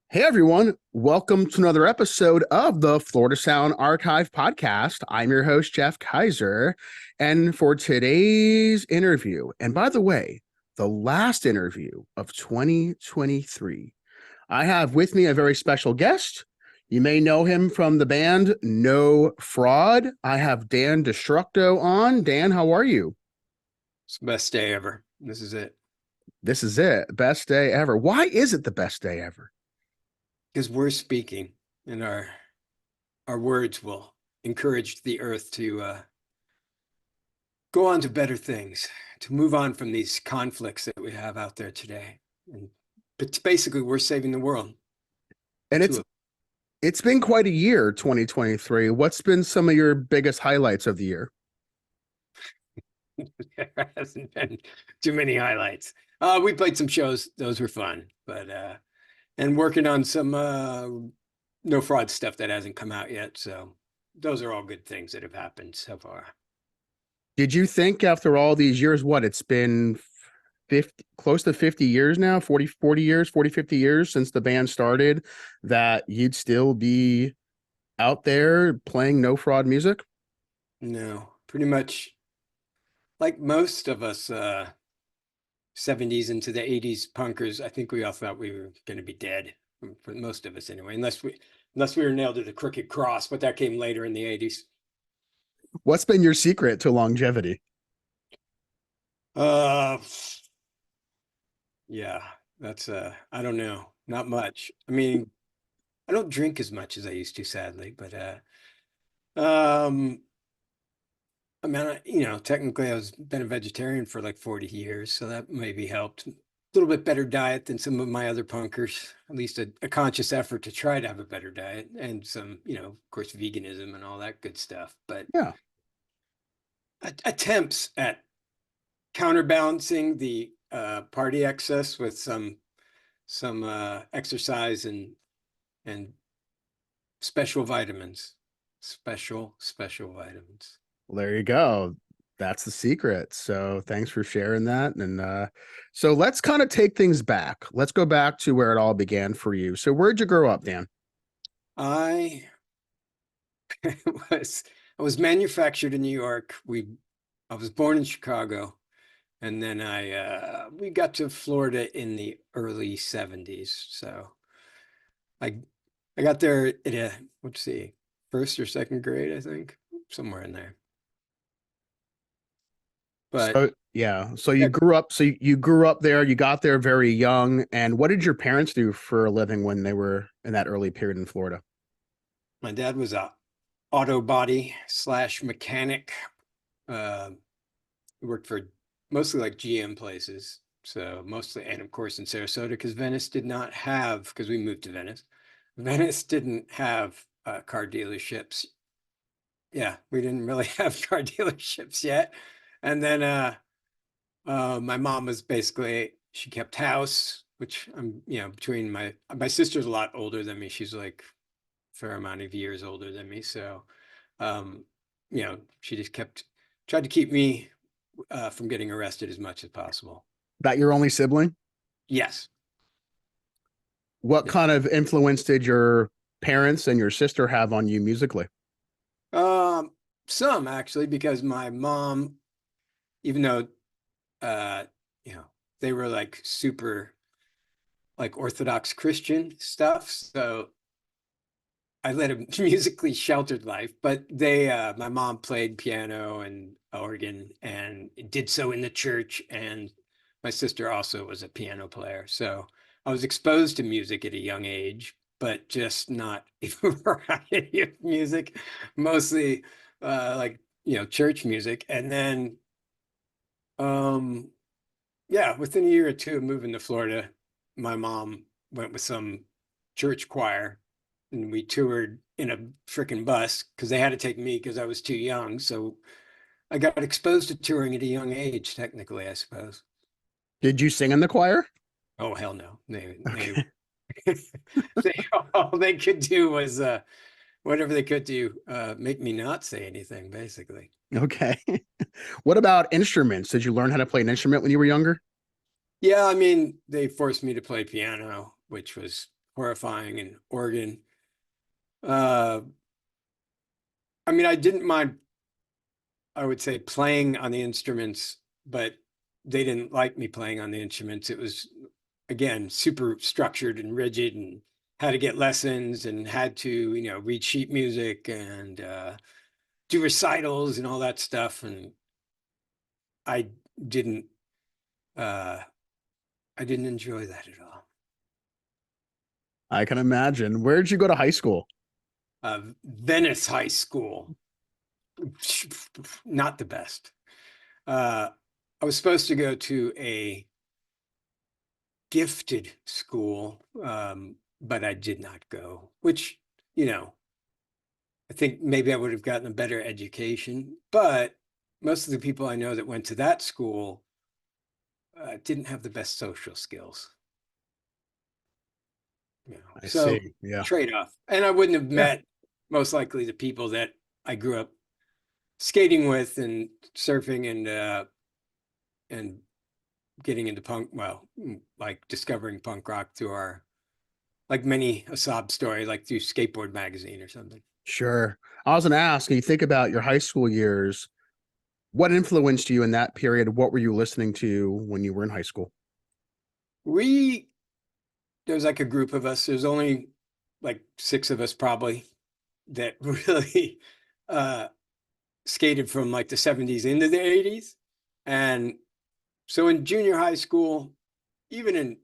Hey everyone, welcome to another episode of the Florida Sound Archive podcast. I'm your host, Jeff Kaiser. And for today's interview, and by the way, the last interview of 2023, I have with me a very special guest. You may know him from the band No Fraud. I have Dan Destructo on. Dan, how are you? It's the best day ever. This is it. This is it. Best day ever. Why is it the best day ever? Because we're speaking and our words will encourage the earth to go on to better things, to move on from these conflicts that we have out there today. But basically we're saving the world. And it's been quite a year, 2023. What's been some of your biggest highlights of the year? There hasn't been too many highlights. We played some shows, those were fun, but and working on some no fraud stuff that hasn't come out yet. So those are all good things that have happened so far. Did you think after all these years, what it's been 50, close to 50 years now, 40 years, 40, 50 years since the band started, that you'd still be out there playing no fraud music? No, pretty much like most of us 70s into the 80s punkers, I think we all thought we were going to be dead, for most of us anyway, unless we were nailed to the crooked cross, but that came later in the 80s. What's been your secret to longevity? Yeah, that's I don't know, not much. I mean, I don't drink as much as I used to, sadly, but um I mean, technically I was been a vegetarian for like 40 years, so that maybe helped. A little bit better diet than some of my other punkers, at least a conscious effort to try to have a better diet and some, of course, veganism and all that good stuff. But Yeah. attempts at counterbalancing the party excess with some exercise and special vitamins, special vitamins. Well, there you go. That's the secret. So thanks for sharing that. And so let's kind of take things back. Let's go back to where it all began for you. So where'd you grow up, Dan? I was I was manufactured in New York. I was born in Chicago, and then we got to Florida in the early 70s. So I I got there at let's see, first or second grade, I think, somewhere in there. But So yeah, so yeah, you grew up there, you got there very young. And what did your parents do for a living when they were in that early period in Florida? my dad was a auto body slash mechanic. Uh, he worked for mostly like GM places. So mostly, and of course in Sarasota, because Venice did not have, because we moved to Venice, Venice didn't have car dealerships. Yeah, we didn't really have car dealerships yet. And then my mom was basically, she kept house, which I'm, between my sister's a lot older than me. She's like a fair amount of years older than me. So, um, she just tried to keep me from getting arrested as much as possible. That your only sibling? Yes. What Yeah. kind of influence did your parents and your sister have on you musically? Um, some actually, because my mom, even though, uh, you know, they were like super like Orthodox Christian stuff. So I led a musically sheltered life, but my mom played piano and organ and did so in the church. And my sister also was a piano player. So I was exposed to music at a young age, but just not a variety of music, mostly like, church music. And then, um, yeah, within a year or two of moving to Florida, my mom went with some church choir and we toured in a freaking bus because they had to take me because I was too young. So I got exposed to touring at a young age, technically, I suppose. Did you sing in the choir? Oh, hell no. They, Okay. all they could do was whatever they could do, make me not say anything, basically. Okay. What about instruments? Did you learn how to play an instrument when you were younger? Yeah, I mean, they forced me to play piano, which was horrifying, and organ. I mean, I didn't mind, I would say, playing on the instruments, but they didn't like me playing on the instruments. It was, again, super structured and rigid, and had to get lessons and had to, read sheet music and do recitals and all that stuff. And I didn't, uh, I didn't enjoy that at all. I can imagine. Where did you go to high school? Venice High School, not the best. I was supposed to go to a gifted school, but I did not go, which, I think maybe I would have gotten a better education. But most of the people I know that went to that school didn't have the best social skills. I So see. Yeah. trade-off. And I wouldn't have Yeah. met most likely the people that I grew up skating with and surfing and getting into punk, well, like discovering punk rock through like many a sob story, like through Skateboard Magazine or something. Sure. I was going to ask, you think about your high school years, what influenced you in that period? What were you listening to when you were in high school? There was like a group of us. There's only like 6 of us probably that really uh, skated from like the 70s into the 80s. And so in junior high school, even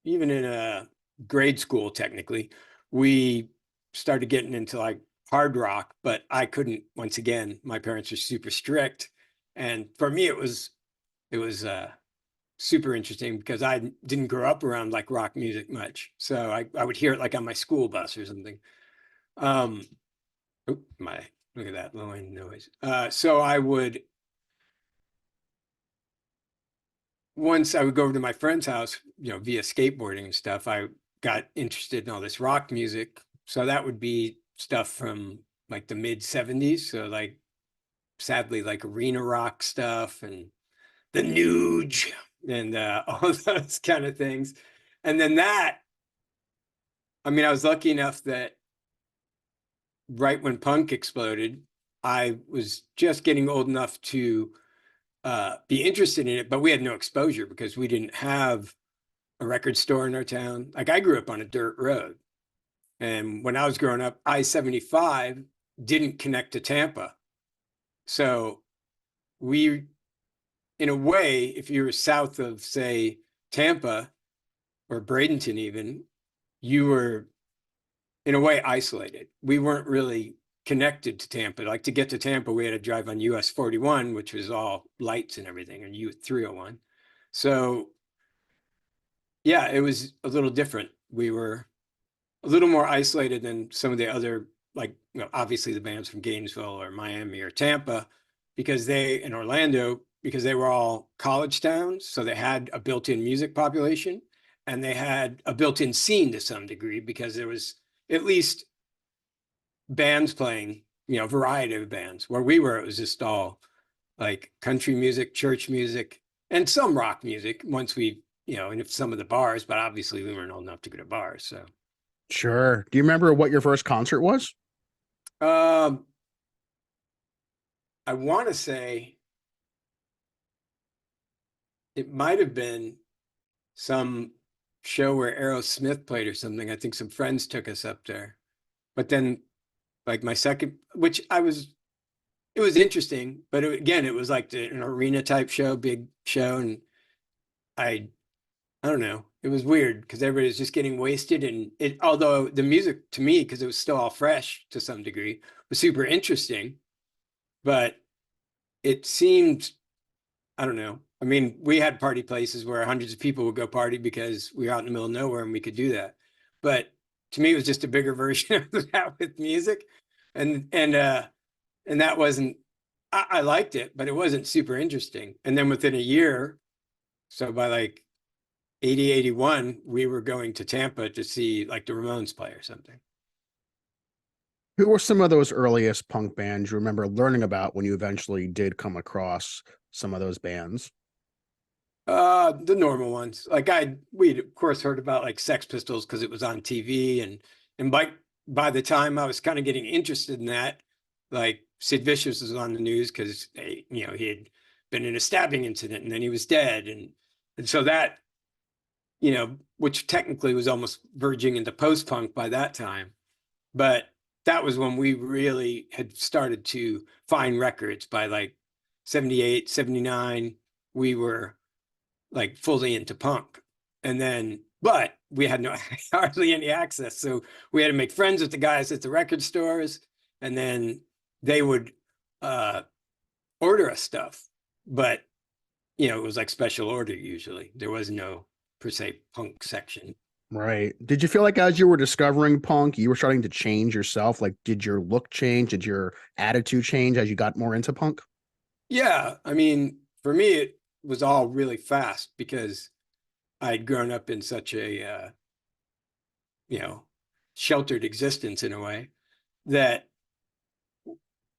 in a grade school, technically, we started getting into like hard rock, but I couldn't, once again, my parents are super strict. And for me, it was super interesting because I didn't grow up around like rock music much. So I would hear it like on my school bus or something. Um, oh, look at that low end noise. So once I would go over to my friend's house, via skateboarding and stuff, I got interested in all this rock music. So that would be stuff from like the mid 70s. So like, sadly, like arena rock stuff and the Nuge and all those kind of things. And then I mean, I was lucky enough that right when punk exploded, I was just getting old enough to be interested in it, but we had no exposure because we didn't have a record store in our town. Like I grew up on a dirt road. And when I was growing up, I-75 didn't connect to Tampa. So we, in a way, if you were south of, say, Tampa or Bradenton even, you were in a way isolated. We weren't really connected to Tampa. Like to get to Tampa, we had to drive on US 41, which was all lights and everything, and U 301. So yeah, it was a little different. We were a little more isolated than some of the other, like, obviously the bands from Gainesville or Miami or Tampa, because in Orlando, because they were all college towns. So they had a built-in music population and they had a built-in scene to some degree because there was at least bands playing, variety of bands. Where we were, it was just all like country music, church music, and some rock music once and if some of the bars, but obviously we weren't old enough to go to bars. So Sure. Do you remember what your first concert was? Um, I want to say it might have been some show where Aerosmith played or something. I think some friends took us up there. But then, like my second, it was interesting. But again, it was like an arena type show, big show, and I, I don't know. It was weird because everybody was just getting wasted, and although the music to me, because it was still all fresh to some degree, was super interesting, but it seemed, I don't know. I mean, we had party places where hundreds of people would go party because we were out in the middle of nowhere and we could do that. But to me, it was just a bigger version of that with music. And that wasn't, I liked it, but it wasn't super interesting. And then within a year, so by like 80, 81, we were going to Tampa to see like the Ramones play or something. Who were some of those earliest punk bands you remember learning about when you eventually did come across some of those bands? The normal ones. Like we'd of course heard about like Sex Pistols because it was on TV, and by the time I was kind of getting interested in that, like Sid Vicious was on the news because he had been in a stabbing incident and then he was dead, and so that, which technically was almost verging into post-punk by that time. But that was when we really had started to find records by like 78, 79. We were like fully into punk. And then, but we had no hardly any access. So we had to make friends with the guys at the record stores, and then they would uh, order us stuff. But, it was like special order usually. There was no per se punk section. Right. Did you feel like as you were discovering punk, you were starting to change yourself? Like, did your look change? Did your attitude change as you got more into punk? Yeah. I mean, for me, it was all really fast because I'd grown up in such a, you know, sheltered existence in a way that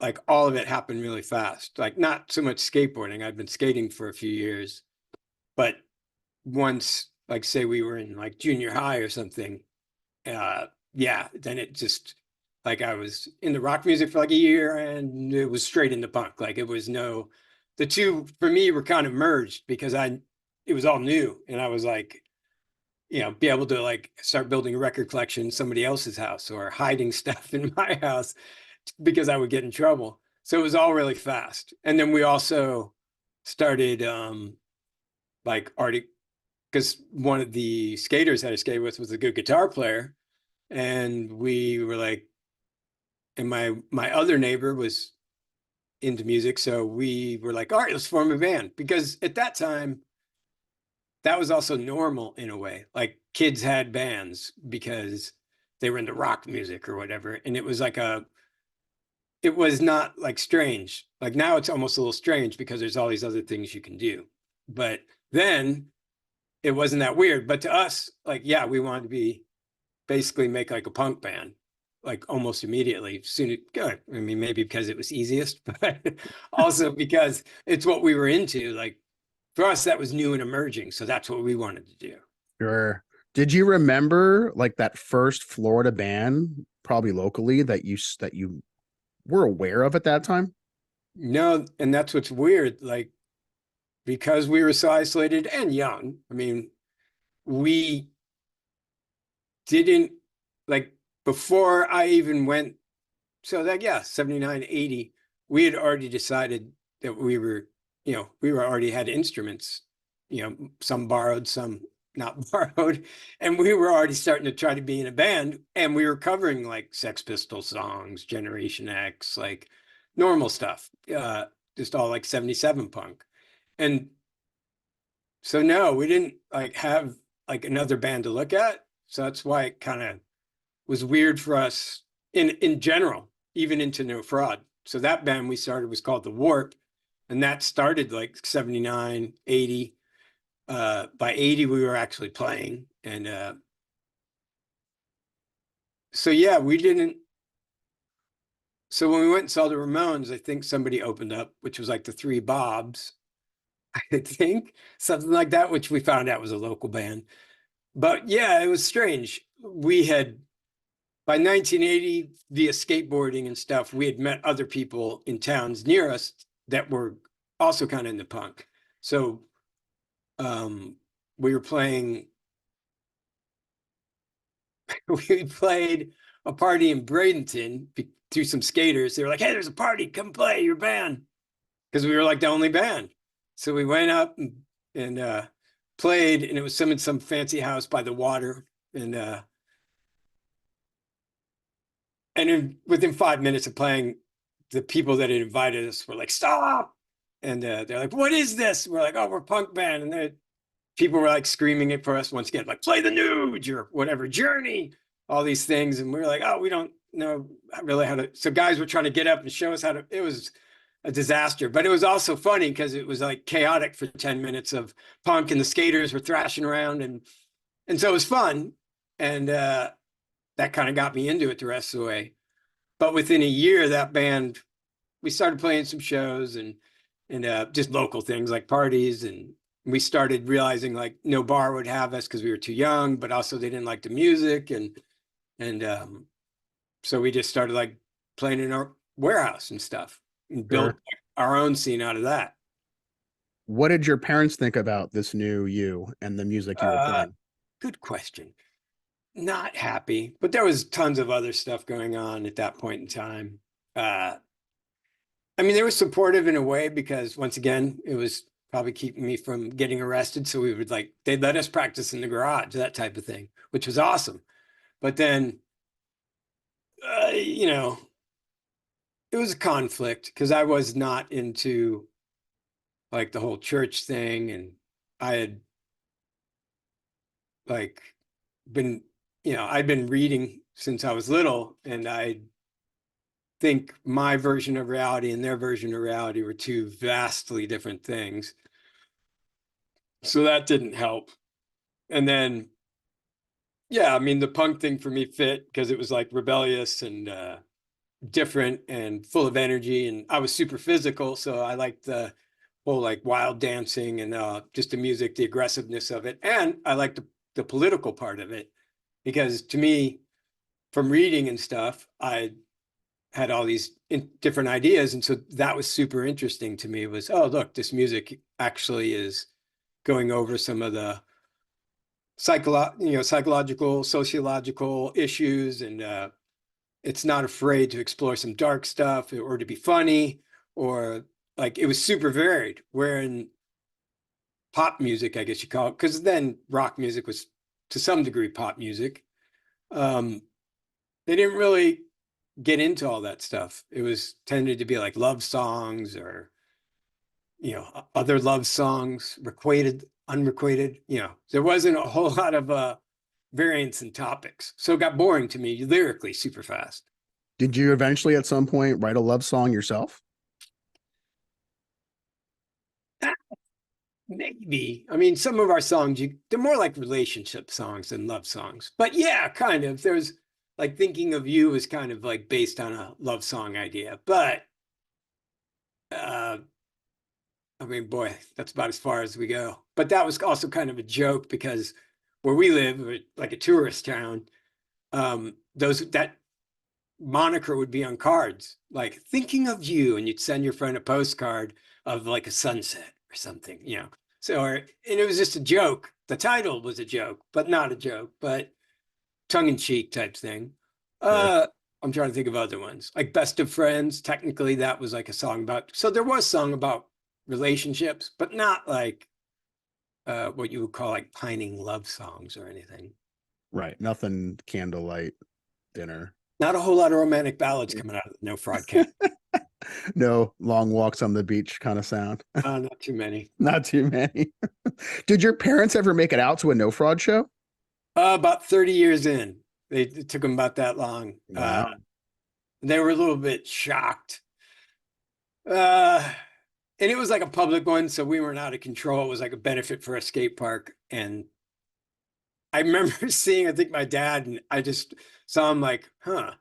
like all of it happened really fast. Like not so much skateboarding. I'd been skating for a few years, but once, like say we were in like junior high or something, yeah, then it just like I was in the rock music for like a year and it was straight into punk. Like it was no, the two for me were kind of merged because it was all new and I was like, be able to like start building a record collection in somebody else's house or hiding stuff in my house because I would get in trouble. So it was all really fast. And then we also started like already because one of the skaters that I skated with was a good guitar player. And we were like, and my other neighbor was into music. So we were like, all right, let's form a band. Because at that time, that was also normal in a way. Like kids had bands because they were into rock music or whatever. And it was not like strange. Like now it's almost a little strange because there's all these other things you can do. But then it wasn't that weird. But to us, like, yeah, we wanted to basically make like a punk band, like almost immediately. Soon, good. I mean, maybe because it was easiest, but also because it's what we were into. Like for us, that was new and emerging. So that's what we wanted to do. Sure. Did you remember like that first Florida band, probably locally, that you were aware of at that time? No, and that's what's weird. Like because we were so isolated and young, I mean, we didn't like before I even went. So that, yeah, 79, 80, we had already decided that we were already had instruments, some borrowed, some not borrowed. And we were already starting to try to be in a band. And we were covering like Sex Pistol songs, Generation X, like normal stuff, just all like 77 punk. And so no, we didn't like have like another band to look at. So that's why it kind of was weird for us in general, even into No Fraud. So that band we started was called The Warp, and that started like 79, 80. By 80, we were actually playing. And so, yeah, we didn't. So when we went and saw the Ramones, I think somebody opened up, which was like the Three Bobs, I think, something like that, which we found out was a local band. But yeah, it was strange. We had by 1980, via skateboarding and stuff, we had met other people in towns near us that were also kind of into punk. So we were playing, we played a party in Bradenton through some skaters. They were like, hey, there's a party, come play your band. Because we were like the only band. So we went up and played, and it was in some fancy house by the water. And within 5 minutes of playing, the people that had invited us were like, stop. And they're like, what is this? We're like, oh, we're a punk band. And people were like screaming it for us once again, like, play the Nuge or whatever, Journey, all these things. And we were like, oh, we don't know really how to. So guys were trying to get up and show us how to. It was a disaster, but it was also funny because it was like chaotic for 10 minutes of punk and the skaters were thrashing around. And so it was fun. And that kind of got me into it the rest of the way. But within a year, that band, we started playing some shows and just local things like parties. And we started realizing like no bar would have us because we were too young, but also they didn't like the music. And so we just started like playing in our warehouse and stuff and built Sure. our own scene out of that. What did your parents think about this new you and the music you were Uh, playing? Good question. Not happy, but there was tons of other stuff going on at that point in time. Uh, I mean, they were supportive in a way because once again, it was probably keeping me from getting arrested. So we would like, they'd let us practice in the garage, that type of thing, which was awesome. But then, you know, it was a conflict because I was not into like the whole church thing. And I had like been, I'd been reading since I was little, and I think my version of reality and their version of reality were two vastly different things. So that didn't help. And then, yeah, I mean, the punk thing for me fit because it was like rebellious and different and full of energy. And I was super physical. So I liked the whole like wild dancing and just the music, the aggressiveness of it. And I liked the political part of it because to me, from reading and stuff, I had all these different ideas. And so that was super interesting to me was, oh, look, this music actually is going over some of the psychological, sociological issues. And it's not afraid to explore some dark stuff or to be funny or like it was super varied. Where in pop music, I guess you call it, because then rock music was to some degree pop music. They didn't really get into all that stuff. It was tended to be like love songs or, other love songs, requited, unrequited. There wasn't a whole lot of variance in topics. So it got boring to me lyrically super fast. Did you eventually at some point write a love song yourself? Maybe. I mean, some of our songs, they're more like relationship songs than love songs. But yeah, kind of. There's like Thinking of You is kind of like based on a love song idea. But uh, I mean, boy, that's about as far as we go. But that was also kind of a joke because where we live, we're like a tourist town, those that moniker would be on cards, like Thinking of You, and you'd send your friend a postcard of like a sunset or something. So, and it was just a joke. The title was a joke, but not a joke, but tongue in cheek type thing. Sure. I'm trying to think of other ones, like Best of Friends. Technically, that was like a song about. So there was a song about relationships, but not like what you would call like pining love songs or anything. Right. Nothing candlelight dinner. Not a whole lot of romantic ballads coming out of the No Fraud Cat. No long walks on the beach kind of sound. Not too many. Not too many. Did your parents ever make it out to a no fraud show? About 30 years in, it took them about that long. Wow. They were a little bit shocked. Uh, and it was like a public one, so we weren't out of control. It was like a benefit for a skate park. And I remember seeing, I think my dad, and I just saw him like, huh.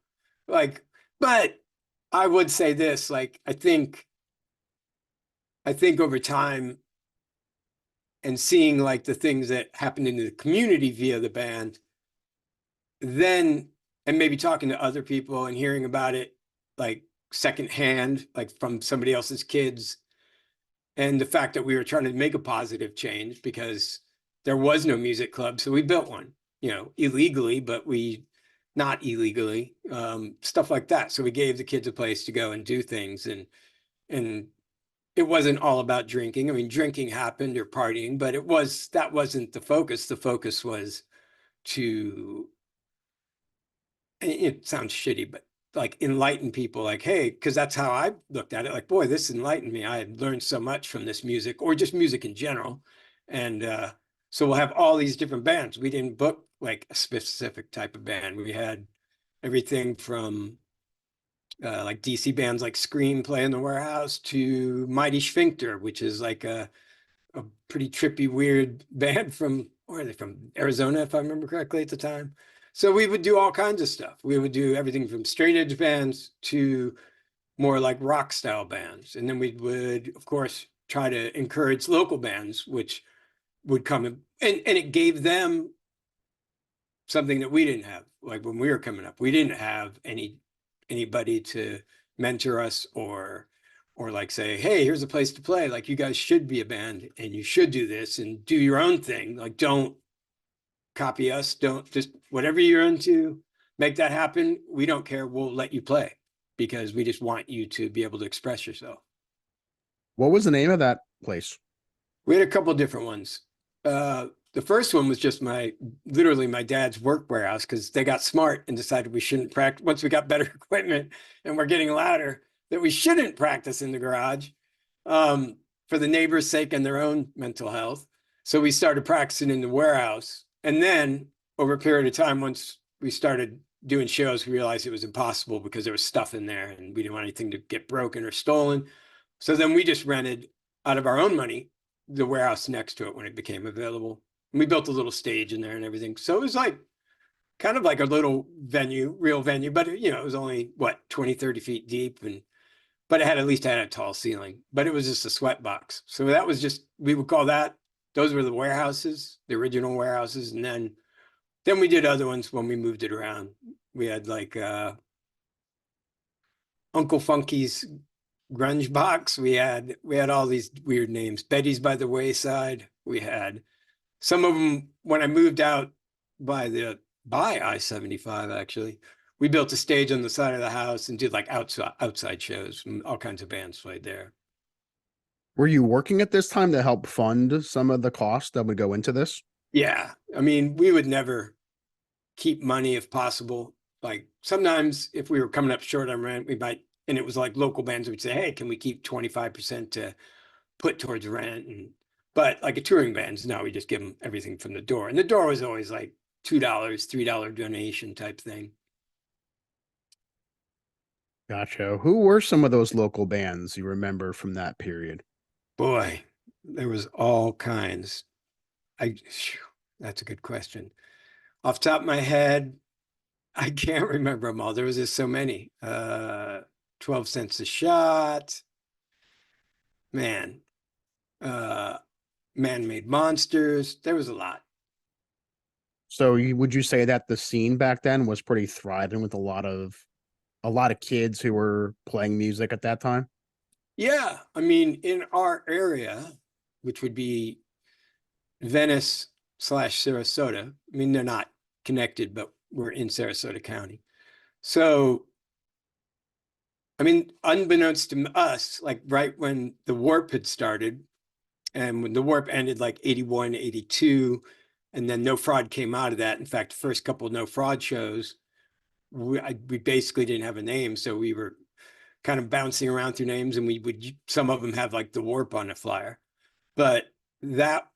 Like, but I would say this, like, I think over time and seeing like the things that happened in the community via the band, then and maybe talking to other people and hearing about it like secondhand, like from somebody else's kids, and the fact that we were trying to make a positive change because there was no music club, so we built one, illegally, but we not illegally, stuff like that. So we gave the kids a place to go and do things, and it wasn't all about drinking. I mean, drinking happened or partying, but that wasn't the focus. The focus was to, it sounds shitty, but like enlighten people, like, hey, because that's how I looked at it. Like, boy, this enlightened me. I had learned so much from this music or just music in general. And so we'll have all these different bands. We didn't book like a specific type of band. We had everything from like DC bands like Scream play in the warehouse to Mighty Sphincter, which is like a pretty trippy, weird band from, where are they from? Arizona, if I remember correctly at the time. So we would do all kinds of stuff. We would do everything from straight edge bands to more like rock style bands. And then we would, of course, try to encourage local bands, which would come and it gave them something that we didn't have. Like when we were coming up, we didn't have anybody to mentor us or like say, hey, here's a place to play. Like you guys should be a band and you should do this and do your own thing. Like don't copy us. Don't just whatever you're into, make that happen. We don't care. We'll let you play because we just want you to be able to express yourself. What was the name of that place? We had a couple different ones. The first one was just literally my dad's work warehouse because they got smart and decided we shouldn't practice once we got better equipment and we're getting louder, that we shouldn't practice in the garage for the neighbors' sake and their own mental health. So we started practicing in the warehouse. And then over a period of time, once we started doing shows, we realized it was impossible because there was stuff in there and we didn't want anything to get broken or stolen. So then we just rented out of our own money the warehouse next to it when it became available. And we built a little stage in there and everything. So it was like kind of like a little venue, real venue, but it was only 20, 30 feet deep. But it at least had a tall ceiling, but it was just a sweat box. So that was just, we would call that, those were the warehouses, the original warehouses. And then we did other ones when we moved it around. We had like Uncle Funky's grunge box. We had all these weird names. Betty's by the Wayside. We had some of them when I moved out by I-75 actually. We built a stage on the side of the house and did like outside shows. And all kinds of bands played there. Were you working at this time to help fund some of the costs that would go into this? Yeah, I mean, we would never keep money if possible. Like sometimes if we were coming up short on rent, we might, and it was like local bands would say, hey, can we keep 25% to put towards rent? But like a touring bands, no, we just give them everything from the door. And the door was always like $2, $3 donation type thing. Gotcha. Who were some of those local bands you remember from that period? Boy, there was all kinds. That's a good question. Off the top of my head, I can't remember them all. There was just so many. 12 cents a shot. Man. Man-made monsters. There was a lot. So would you say that the scene back then was pretty thriving with a lot of kids who were playing music at that time? Yeah, I mean, in our area, which would be Venice / Sarasota. I mean, they're not connected, but we're in Sarasota County. So, I mean, unbeknownst to us, like right when the warp had started, and when the warp ended like 81, 82, and then No Fraud came out of that. In fact, the first couple of No Fraud shows, we basically didn't have a name. So we were kind of bouncing around through names, and we would, some of them have like the warp on a flyer. But that,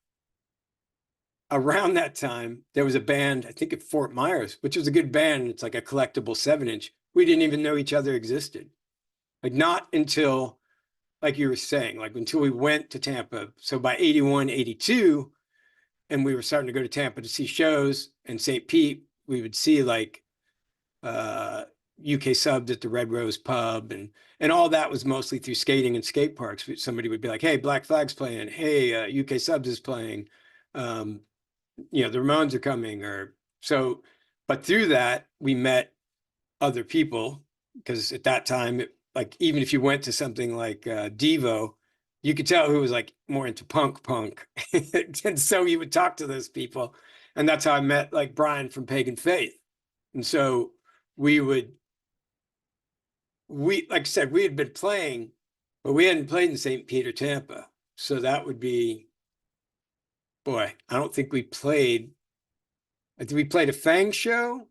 around that time, there was a band, I think at Fort Myers, which was a good band. It's like a collectible 7-inch. We didn't even know each other existed. Like not until, like you were saying, like until we went to Tampa. So by 81, 82, and we were starting to go to Tampa to see shows, and St. Pete, we would see like UK Subs at the Red Rose Pub, and all that was mostly through skating and skate parks. Somebody would be like, hey, Black Flag's playing. Hey, UK Subs is playing. The Ramones are coming, or so. But through that, we met other people, because at that time, like even if you went to something like Devo, you could tell who was like more into punk, and so you would talk to those people, and that's how I met like Brian from Pagan Faith, and so we like I said, we had been playing, but we hadn't played in St. Pete or Tampa, so that would be. Boy, I don't think we played. I think we played a Fang show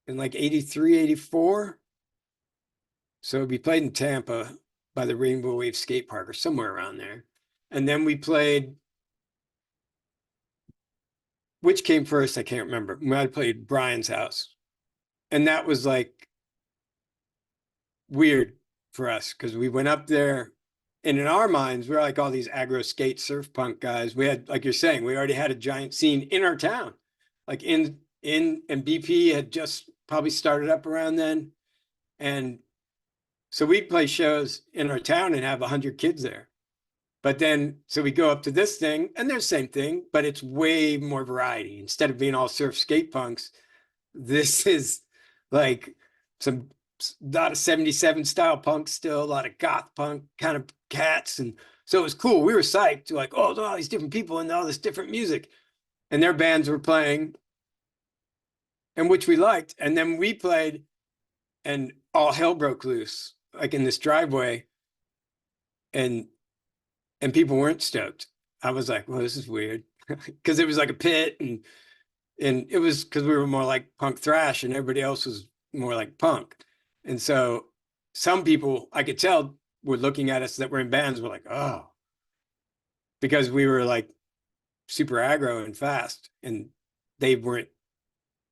in like 83, 84. So we played in Tampa by the Rainbow Wave Skate Park or somewhere around there. And then we played, which came first? I can't remember. I played Brian's house. And that was like weird for us because we went up there. And in our minds, we're like all these aggro skate surf punk guys. We had, like you're saying, we already had a giant scene in our town. Like and BP had just probably started up around then. And so we'd play shows in our town and have 100 kids there. But then, so we go up to this thing, and there's the same thing, but it's way more variety. Instead of being all surf skate punks, this is like some lot of 77 style punk still, a lot of goth punk kind of cats. And so it was cool. We were psyched, like, oh, there's all these different people and all this different music. And their bands were playing, and which we liked. And then we played, and all hell broke loose, like in this driveway. And people weren't stoked. I was like, well, this is weird. Because it was like a pit, and it was because we were more like punk thrash and everybody else was more like punk. And so some people I could tell were looking at us that were in bands were like, oh, because we were like super aggro and fast, and they weren't,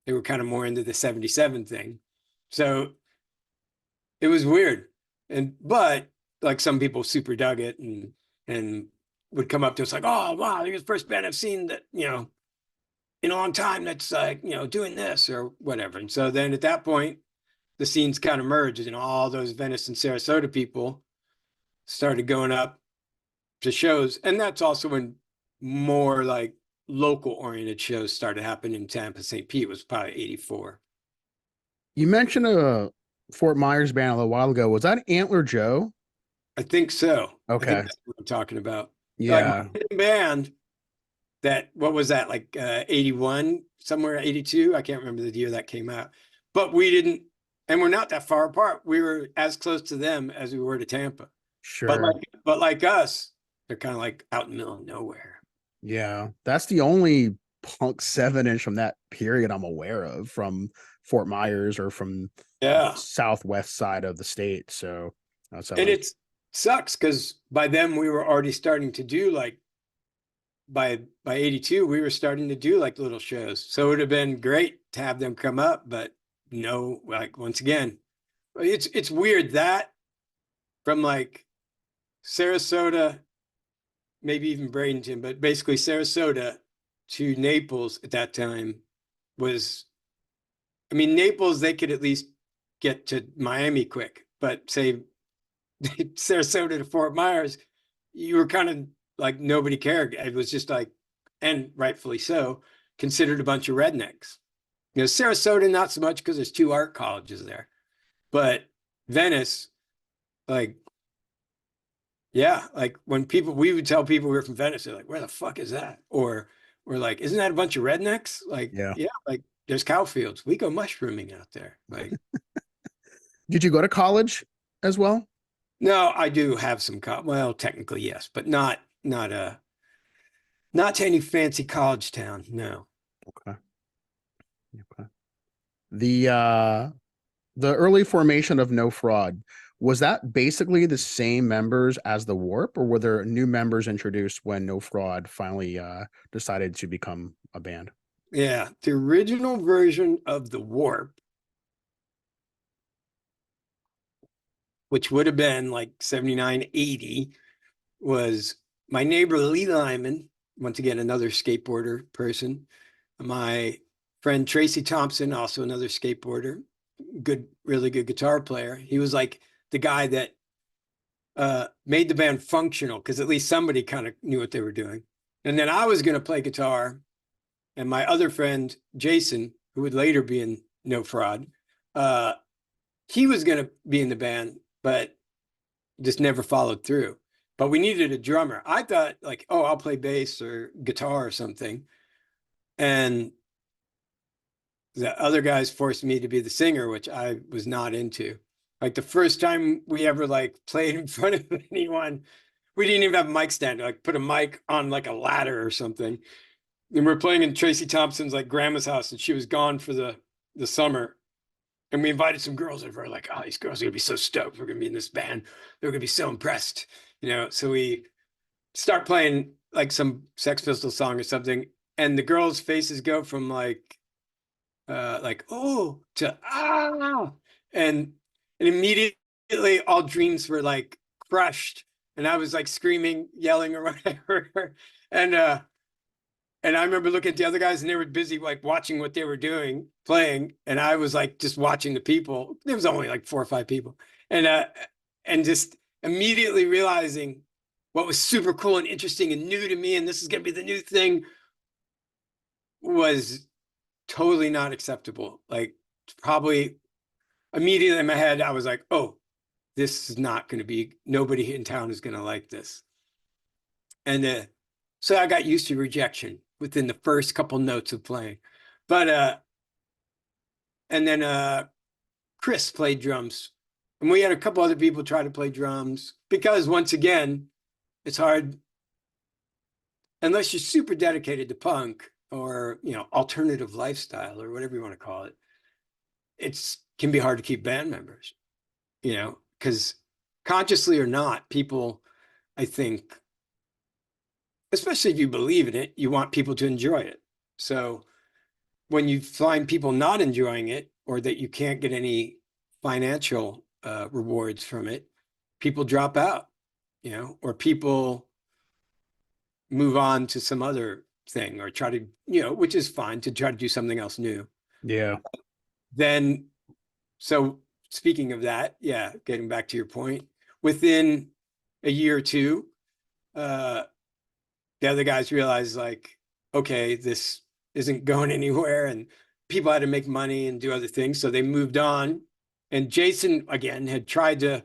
they were kind of more into the 77 thing. So it was weird. And but like some people super dug it and would come up to us like, oh wow, you're the first band I've seen that, you know, in a long time that's like, you know, doing this or whatever. And so then at that point, the scenes kind of merged, and all those Venice and Sarasota people started going up to shows. And that's also when more like local oriented shows started happening in Tampa. St. Pete was probably 84. You mentioned a Fort Myers band a little while ago. Was that Antler Joe? I think so. I think Okay. that's what I'm talking about. Like Yeah. my band that, what was that, like 81, somewhere 82? I can't remember the year that came out. But we didn't, and we're not that far apart. We were as close to them as we were to Tampa. Sure. But like us, they're kind of like out in the middle of nowhere. Yeah. That's the only punk 7-inch from that period I'm aware of from Fort Myers or from the Yeah. southwest side of the state. So that's And it sucks because by then we were already starting to do like, by 82, we were starting to do like little shows. So it would have been great to have them come up, but no, like once again, it's weird that from like Sarasota, maybe even Bradenton, but basically Sarasota to Naples at that time was, I mean, Naples, they could at least get to Miami quick, but say Sarasota to Fort Myers, you were kind of like nobody cared. It was just like, and rightfully so, considered a bunch of rednecks. You know, Sarasota, not so much because there's 2 art colleges there, but Venice, like, yeah, like when people, we would tell people we were from Venice, they're like, where the fuck is that? Or we're like, isn't that a bunch of rednecks? Like, yeah. yeah, like there's cow fields. We go mushrooming out there. Like, Did you go to college as well? no, I do have some, well, technically yes, but not to any fancy college town. No. Okay. Okay. The early formation of No Fraud, was that basically the same members as the Warp, or were there new members introduced when No Fraud finally decided to become a band? Yeah, the original version of the Warp, which would have been like 79, 80, was my neighbor Lee Lyman, once again, another skateboarder person. My friend Tracy Thompson, also another skateboarder, good, really good guitar player. He was like the guy that made the band functional because at least somebody kind of knew what they were doing. And then I was going to play guitar, and my other friend Jason, who would later be in No Fraud, he was going to be in the band, but just never followed through. But we needed a drummer. I thought like, oh, I'll play bass or guitar or something. And the other guys forced me to be the singer, which I was not into. Like the first time we ever like played in front of anyone, we didn't even have a mic stand, like put a mic on like a ladder or something. And we're playing in Tracy Thompson's like grandma's house, and she was gone for the summer. And we invited some girls over, like, oh, these girls are gonna be so stoked. We're gonna be in this band. They're gonna be so impressed, you know. So we start playing like some Sex Pistols song or something, and the girls' faces go from like oh to ah, and immediately all dreams were like crushed, and I was like screaming, yelling, or whatever, and I remember looking at the other guys, and they were busy like watching what they were doing, playing, and I was like just watching the people. There was only like 4 or 5 people, and just immediately realizing what was super cool and interesting and new to me, and this is going to be the new thing, was totally not acceptable. Like, probably immediately in my head, I was like, oh, this is not going to be, nobody in town is going to like this. And so I got used to rejection within the first couple notes of playing. But and then Chris played drums. And we had a couple other people try to play drums because, once again, it's hard unless you're super dedicated to punk or, alternative lifestyle or whatever you want to call it. It's can be hard to keep band members, because consciously or not, people, I think, especially if you believe in it, you want people to enjoy it. So when you find people not enjoying it, or that you can't get any financial rewards from it, people drop out, or people move on to some other thing, or try to, which is fine, to try to do something else new. Yeah. Then, so speaking of that, yeah, getting back to your point, within a year or two, the other guys realized, like, okay, this isn't going anywhere, and people had to make money and do other things, so they moved on. And Jason, again, had tried to,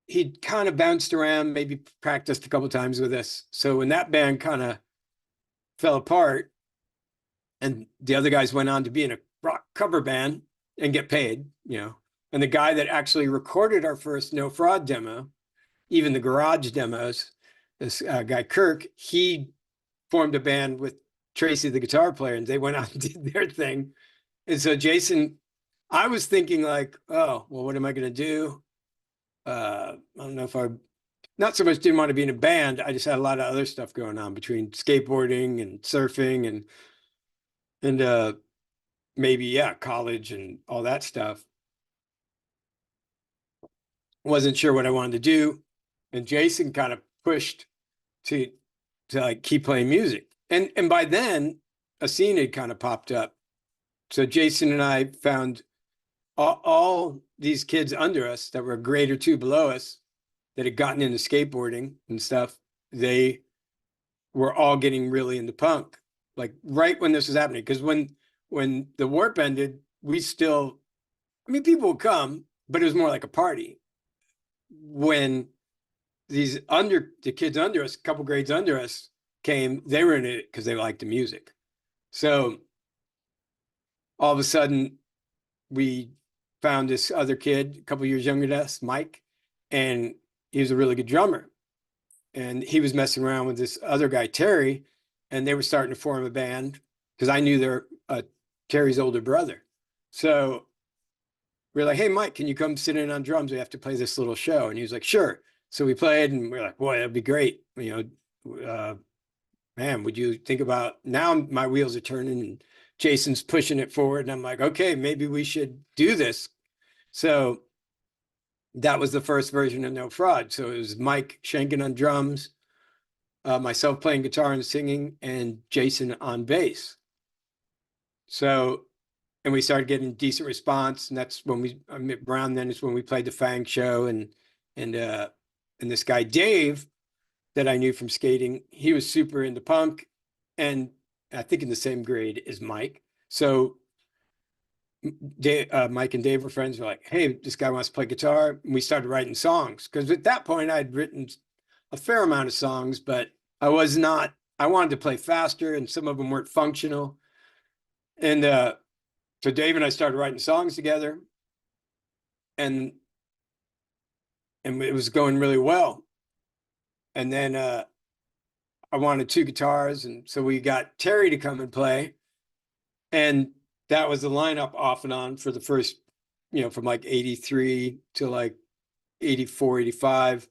he'd kind of bounced around, maybe practiced a couple of times with us. So when that band kind of fell apart, and the other guys went on to be in a rock cover band and get paid, and the guy that actually recorded our first No Fraud demo, even the garage demos, this guy Kirk, he formed a band with Tracy, the guitar player, and they went out and did their thing. And so Jason, I was thinking, like, oh, well, what am I going to do? I don't know if I, not so much didn't want to be in a band. I just had a lot of other stuff going on between skateboarding and surfing and maybe, yeah, college and all that stuff. Wasn't sure what I wanted to do. And Jason kind of pushed to like keep playing music. And by then, a scene had kind of popped up. So Jason and I found all these kids under us that were a grade or two below us that had gotten into skateboarding and stuff. They were all getting really into punk, like right when this was happening. Because when the warp ended, we still, I mean, people would come, but it was more like a party. When the kids under us, a couple grades under us, came, they were in it because they liked the music. So all of a sudden, we found this other kid, a couple years younger than us, Mike, and he was a really good drummer. And he was messing around with this other guy, Terry, and they were starting to form a band because I knew their Terry's older brother. So we're like, hey, Mike, can you come sit in on drums? We have to play this little show. And he was like, sure. So we played, and we're like, boy, that'd be great. Man, would you think about, now my wheels are turning and Jason's pushing it forward. And I'm like, okay, maybe we should do this. So that was the first version of No Fraud. So it was Mike Schenken on drums, myself playing guitar and singing, and Jason on bass. So, and we started getting decent response. And that's when around then is when we played the Fang show. And this guy, Dave, that I knew from skating, he was super into punk, and I think in the same grade as Mike. So Mike and Dave were friends. We're like, hey, this guy wants to play guitar. And we started writing songs, because at that point I'd written a fair amount of songs, but I wanted to play faster, and some of them weren't functional. And so Dave and I started writing songs together, and it was going really well. And then I wanted two guitars, and so we got Terry to come and play. And that was the lineup off and on for the first, from like 83 to like 84, 85.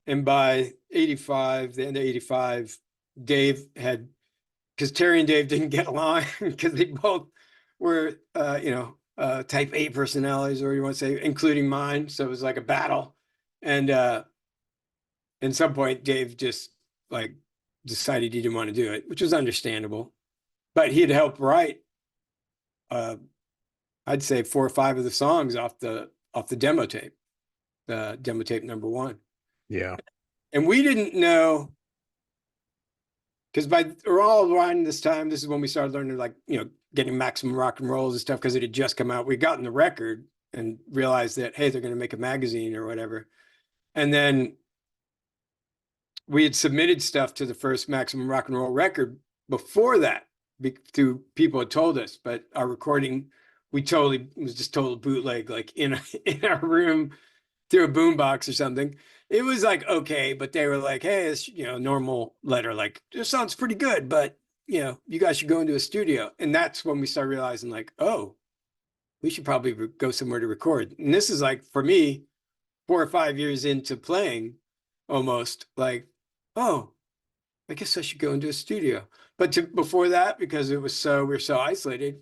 And by 85, the end of 85, Dave had, because Terry and Dave didn't get along because they both were, type A personalities, or you want to say, including mine. So it was like a battle. And at some point, Dave just like decided he didn't want to do it, which was understandable. But he had helped write, I'd say 4 or 5 of the songs off the demo tape, demo tape number 1. Yeah. And we didn't know, because around this time, this is when we started learning, like, getting Maximum Rock and Rolls and stuff, because it had just come out. We'd gotten the record and realized that, hey, they're going to make a magazine or whatever. And then we had submitted stuff to the first Maximum Rock and Roll record before that, through people had told us, but our recording, we totally was just total bootleg, like in our room through a boombox or something. It was like, okay, but they were like, hey, it's, normal letter, like, this sounds pretty good, but you guys should go into a studio. And that's when we started realizing, like, oh, we should probably go somewhere to record. And this is like, for me, 4 or 5 years into playing, almost like, oh, I guess I should go into a studio. But before that, because we were so isolated,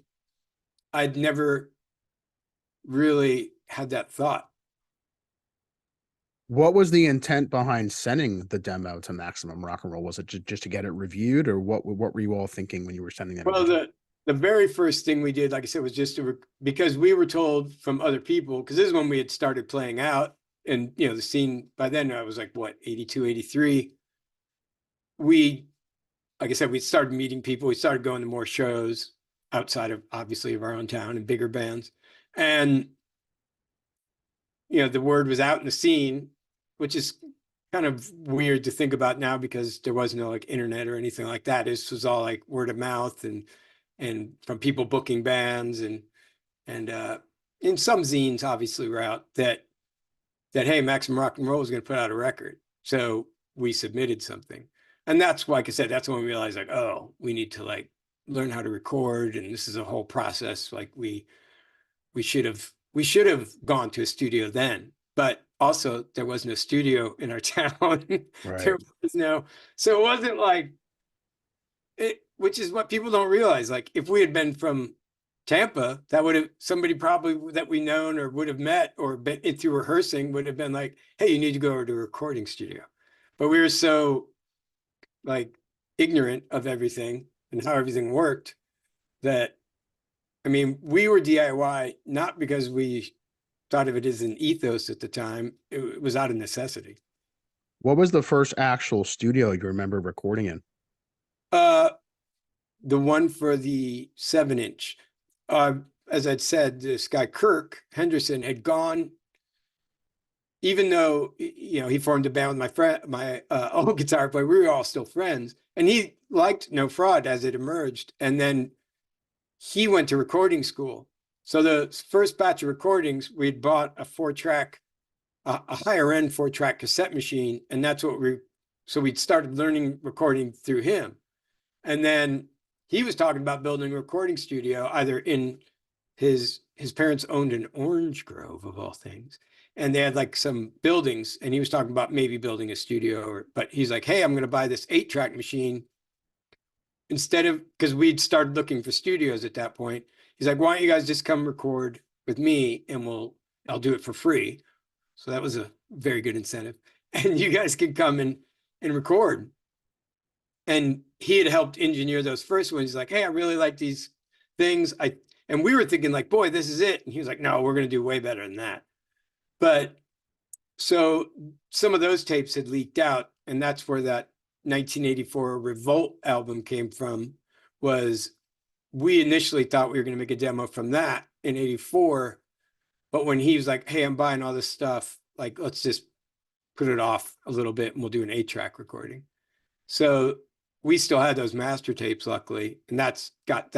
I'd never really had that thought. What was the intent behind sending the demo to Maximum Rock and Roll? Was it just to get it reviewed, or what were you all thinking when you were sending it? Well, the very first thing we did, like I said, was just because we were told from other people, because this is when we had started playing out, and the scene by then, I was like, what, 82, 83. We, like I said, we started meeting people. We started going to more shows outside of, obviously, of our own town, and bigger bands. And, the word was out in the scene, which is kind of weird to think about now, because there was no like internet or anything like that. This was all like word of mouth and from people booking bands, and in some zines obviously were out that hey, Maximum Rock and Roll is going to put out a record. So we submitted something. And that's, like I said, that's when we realized, like, oh, we need to like learn how to record, and this is a whole process. Like we should have gone to a studio then, but also there was no studio in our town. Right. There was no, so it wasn't like it, which is what people don't realize. Like, if we had been from Tampa, that would have, somebody probably that we known or would have met or been through rehearsing would have been like, hey, you need to go over to a recording studio. But we were so like ignorant of everything and how everything worked that, I mean, we were DIY, not because we thought of it as an ethos at the time. It was out of necessity. What was the first actual studio you remember recording in? The one for the 7-inch. As I'd said, this guy Kirk Henderson had gone, even though he formed a band with my friend, my old guitar player. We were all still friends, and he liked No Fraud as it emerged, and then he went to recording school. So the first batch of recordings, we'd bought a 4-track, a higher end 4-track cassette machine, and that's what so we'd started learning recording through him. And then he was talking about building a recording studio, either in his parents owned an orange grove of all things, and they had like some buildings, and he was talking about maybe building a studio, but he's like, hey, I'm going to buy this 8-track machine instead of, because we'd started looking for studios at that point. He's like, why don't you guys just come record with me, and I'll do it for free. So that was a very good incentive, and you guys could come and record. And he had helped engineer those first ones. He's like, hey, I really like these things. And we were thinking like, boy, this is it. And he was like, no, we're going to do way better than that. But so some of those tapes had leaked out, and that's where that 1984 Revolt album came from. Was we initially thought we were going to make a demo from that in 84. But when he was like, hey, I'm buying all this stuff, like, let's just put it off a little bit and we'll do an 8-track recording. So we still had those master tapes, luckily, and that's got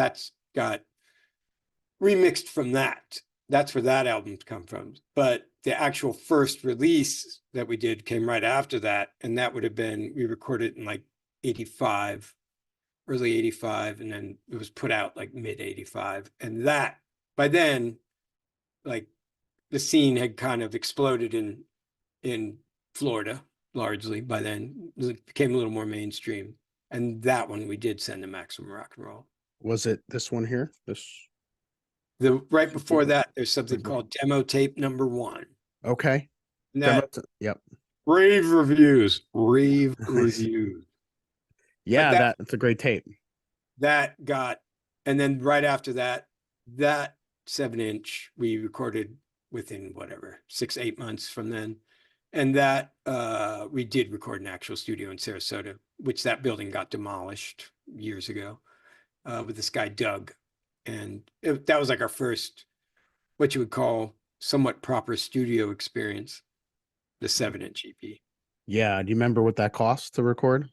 remixed from that. That's where that album's come from. But the actual first release that we did came right after that, and that would have been, we recorded in like 85, early 85, and then it was put out like mid 85. And that, by then, like, the scene had kind of exploded in Florida, largely by then. It became a little more mainstream. And that one we did send to Maximum Rock and Roll. Was it this one here? Right before that, there's something called Demo Tape Number 1. Okay. Yep. Rave reviews. Yeah, that's a great tape. That got, and then right after that, that 7-inch we recorded within whatever, 6-8 months from then. And that we did record an actual studio in Sarasota, which that building got demolished years ago with this guy, Doug. And that was like our first, what you would call somewhat proper studio experience, the 7-inch EP. Yeah. Do you remember what that cost to record?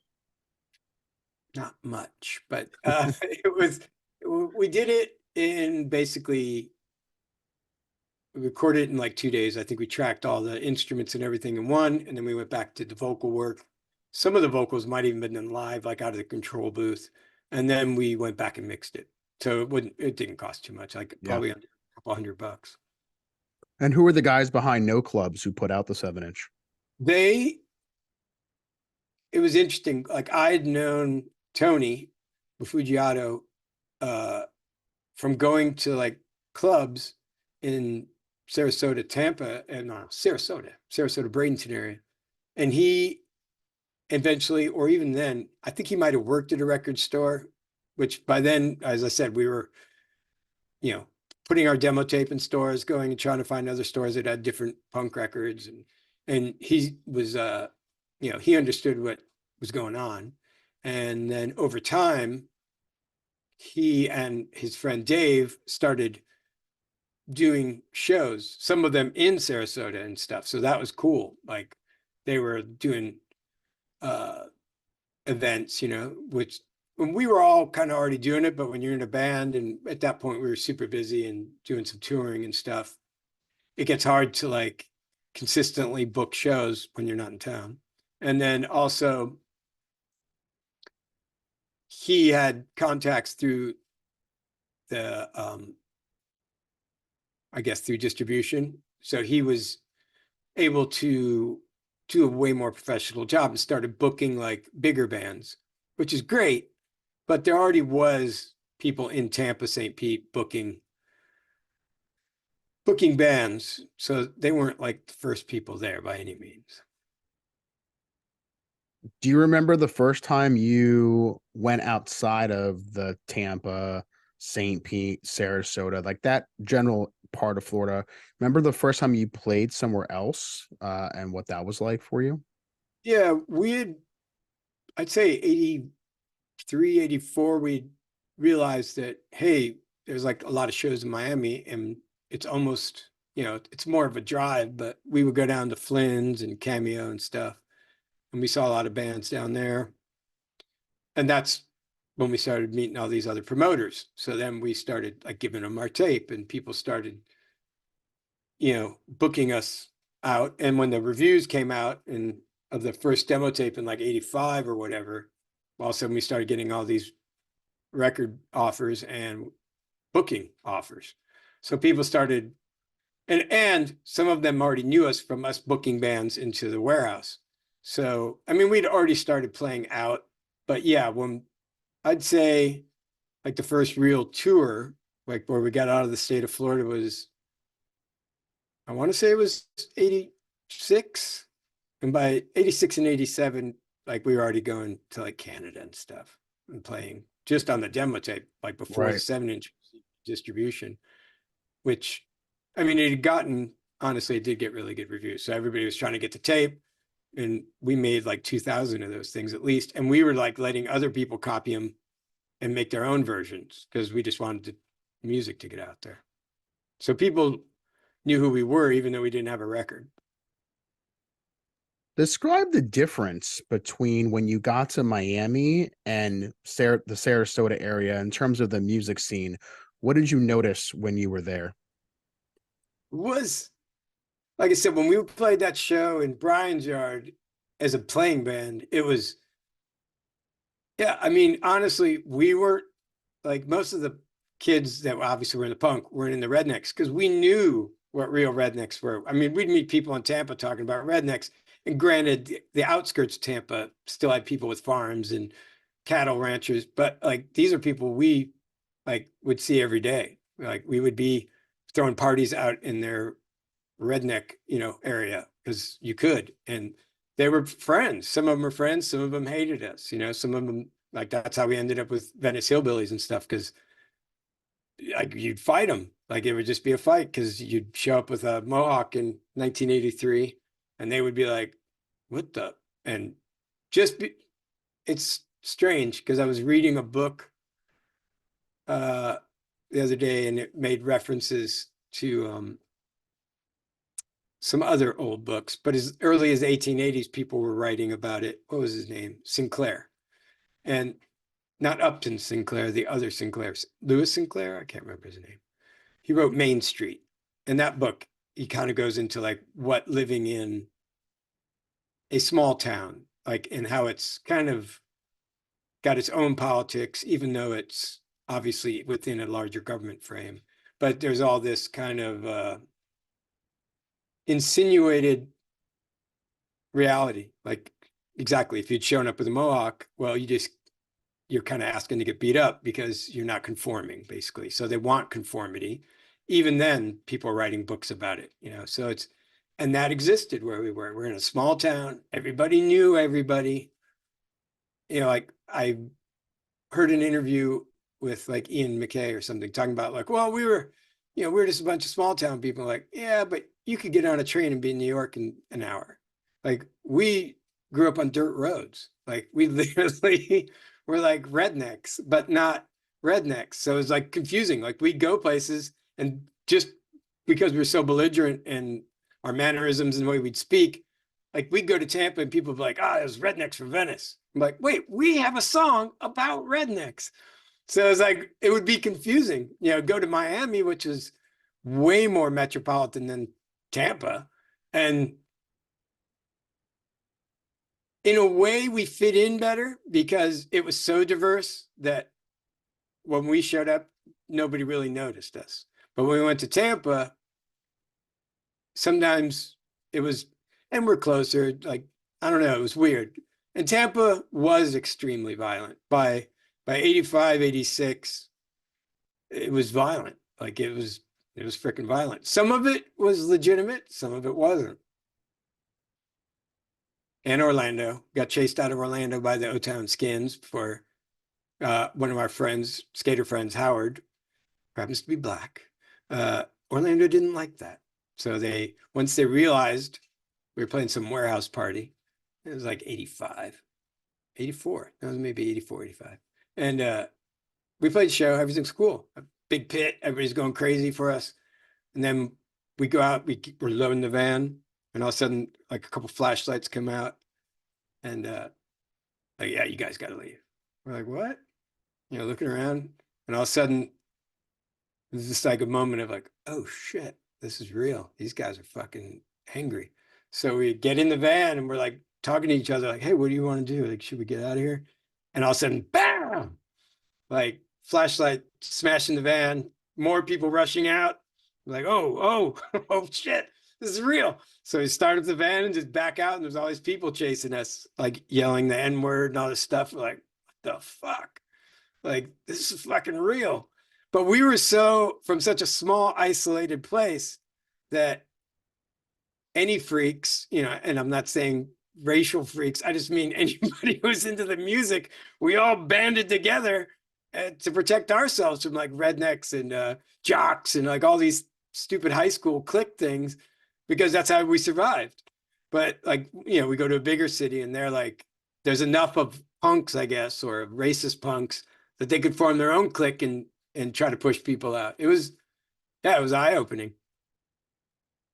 Not much, but it was, we did it in basically, we recorded it in like 2 days. I think we tracked all the instruments and everything in one, and then we went back to the vocal work. Some of the vocals might even been done live, like out of the control booth. And then we went back and mixed it. So it didn't cost too much, like Yeah. probably under a couple $100. And who were the guys behind No Clubs who put out the 7-inch? They, it was interesting. Like I had known Tony Fujiato from going to like clubs in Sarasota, Tampa, and Sarasota, Bradenton area. And he eventually, or even then, I think he might have worked at a record store, which by then, as I said, we were, putting our demo tape in stores, going and trying to find other stores that had different punk records. And he was, he understood what was going on. And then over time, he and his friend Dave started doing shows, some of them in Sarasota and stuff. So that was cool. Like they were doing events, which when we were all kind of already doing it, but when you're in a band and at that point we were super busy and doing some touring and stuff, it gets hard to like consistently book shows when you're not in town. And then also he had contacts through the I guess through distribution. So he was able to do a way more professional job and started booking like bigger bands, which is great. But there already was people in Tampa, St. Pete booking bands. So they weren't like the first people there by any means. Do you remember the first time you went outside of the Tampa, St. Pete, Sarasota, like that general part of Florida? Remember the first time you played somewhere else and what that was like for you? Yeah, I'd say 83, 84, we realized that, hey, there's like a lot of shows in Miami and it's almost, it's more of a drive, but we would go down to Flynn's and Cameo and stuff. And we saw a lot of bands down there. And that's when we started meeting all these other promoters. So then we started like giving them our tape and people started, booking us out. And when the reviews came out and of the first demo tape in like 85 or whatever, all of a sudden we started getting all these record offers and booking offers. So people started, and some of them already knew us from us booking bands into the warehouse. So, I mean, we'd already started playing out, but yeah, when I'd say like the first real tour, like where we got out of the state of Florida was, I want to say it was 86. And by 86 and 87, like we were already going to like Canada and stuff and playing just on the demo tape, like before the Right. 7-inch distribution, which I mean, it had gotten, honestly, it did get really good reviews. So everybody was trying to get the tape and we made like 2,000 of those things at least. And we were like letting other people copy them and make their own versions because we just wanted the music to get out there. So people knew who we were, even though we didn't have a record. Describe the difference between when you got to Miami and the Sarasota area in terms of the music scene. What did you notice when you were there? It was, like I said, when we played that show in Brian's Yard as a playing band, it was, yeah, I mean, honestly, we were like most of the kids that obviously were in the punk weren't in the rednecks because we knew what real rednecks were. I mean, we'd meet people in Tampa talking about rednecks. And granted, the outskirts of Tampa still had people with farms and cattle ranchers, but like these are people we like would see every day. Like we would be throwing parties out in their redneck, area because you could. And they were friends. Some of them were friends, some of them hated us, some of them like that's how we ended up with Venice Hillbillies and stuff because like you'd fight them. Like it would just be a fight because you'd show up with a mohawk in 1983 and they would be like, what the, and it's strange because I was reading a book the other day, and it made references to some other old books, but as early as 1880s, people were writing about it. What was his name? Sinclair. And not Upton Sinclair, the other Sinclair, Lewis Sinclair. I can't remember his name. He wrote Main Street. And that book, he kind of goes into like what living in a small town, like, and how it's kind of got its own politics, even though it's obviously within a larger government frame. But there's all this kind of insinuated reality. Like, exactly, if you'd shown up with a mohawk, well, you're kind of asking to get beat up because you're not conforming, basically. So they want conformity. Even then, people are writing books about it, so and that existed where we were. We're in a small town. Everybody knew everybody. Like I heard an interview with like Ian McKay or something talking about like, well, we were just a bunch of small town people. Like, yeah, but you could get on a train and be in New York in an hour. Like, we grew up on dirt roads. Like, we literally were like rednecks, but not rednecks. So it was like confusing. Like, we'd go places, and just because we were so belligerent and our mannerisms and the way we'd speak, like, we'd go to Tampa and people would be like, ah, oh, those rednecks from Venice. I'm like, wait, we have a song about rednecks. So it's like, it would be confusing, go to Miami, which is way more metropolitan than Tampa. And in a way, we fit in better because it was so diverse that when we showed up, nobody really noticed us. But when we went to Tampa, sometimes it was, and we're closer, like, I don't know, it was weird. And Tampa was extremely violent. By 85, 86, it was violent. Like, it was freaking violent. Some of it was legitimate, some of it wasn't. And Orlando, got chased out of Orlando by the O-Town Skins for one of our friends, skater friends, Howard, who happens to be black. Orlando didn't like that. So once they realized we were playing some warehouse party, it was like 85, 84. That was maybe 84, 85. And we played a show, everything's cool. A big pit, everybody's going crazy for us. And then we go out, we're loading the van, and all of a sudden, like, a couple flashlights come out, and like, yeah, you guys got to leave. We're like, what? Looking around, and all of a sudden, there's just like a moment of like, oh shit, this is real. These guys are fucking angry. So we get in the van and we're like talking to each other, like, hey, what do you want to do? Like, should we get out of here? And all of a sudden, bam! Like, flashlight smashing the van, more people rushing out. Like, oh, oh shit, this is real. So we start up the van and just back out, and there's all these people chasing us, like yelling the N-word and all this stuff. We're like, what the fuck? Like, this is fucking real. But we were from such a small, isolated place that any freaks, and I'm not saying racial freaks, I just mean anybody who's into the music, we all banded together to protect ourselves from like rednecks and jocks and like all these stupid high school clique things, because that's how we survived. But like, we go to a bigger city and they're like, there's enough of punks, I guess, or racist punks, that they could form their own clique and try to push people out. It was eye-opening.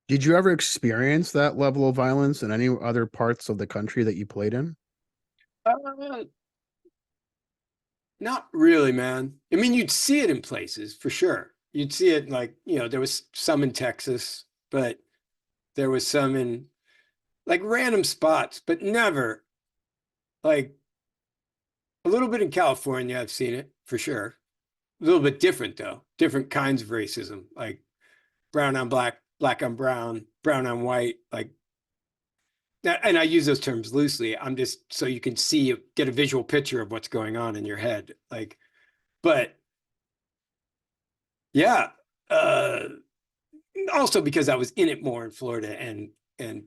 Did you ever experience that level of violence in any other parts of the country that you played in? Not really, man. I mean, you'd see it in places for sure. You'd see it like, there was some in Texas, but there was some in like random spots, but never like a little bit in California. I've seen it for sure. A little bit different though, different kinds of racism, like brown on black, black on brown, brown on white, like that. And I use those terms loosely. I'm just so you can get a visual picture of what's going on in your head. Like, but yeah, also because I was in it more in Florida,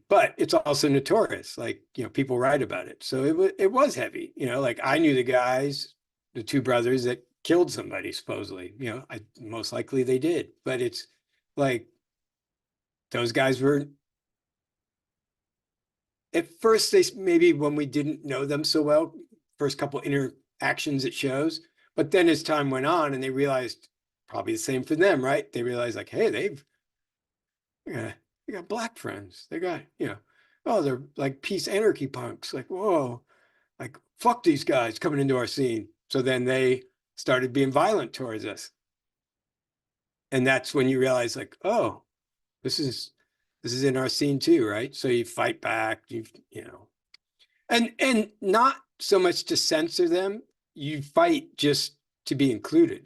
but it's also notorious. Like, people write about it. So it was heavy, like I knew the guys, the two brothers that killed somebody, supposedly, most likely they did, but it's like, those guys were at first they maybe when we didn't know them so well, first couple interactions at shows, but then as time went on and they realized probably the same for them, right? They realized like, hey, they got black friends. They got, oh, they're like peace anarchy punks. Like, whoa, like fuck these guys coming into our scene. So then they started being violent towards us. And that's when you realize like, oh, this is in our scene too, right? So you fight back, and not so much to censor them, you fight just to be included.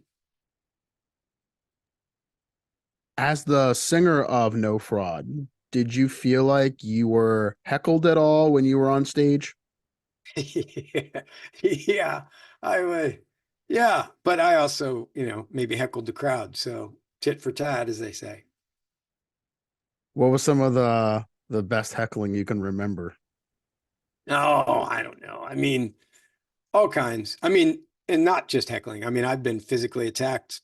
As the singer of No Fraud, did you feel like you were heckled at all when you were on stage? Yeah, I would. Yeah, but I also, maybe heckled the crowd. So tit for tat, as they say. What was some of the best heckling you can remember? Oh, I don't know. I mean, all kinds. I mean, and not just heckling. I mean, I've been physically attacked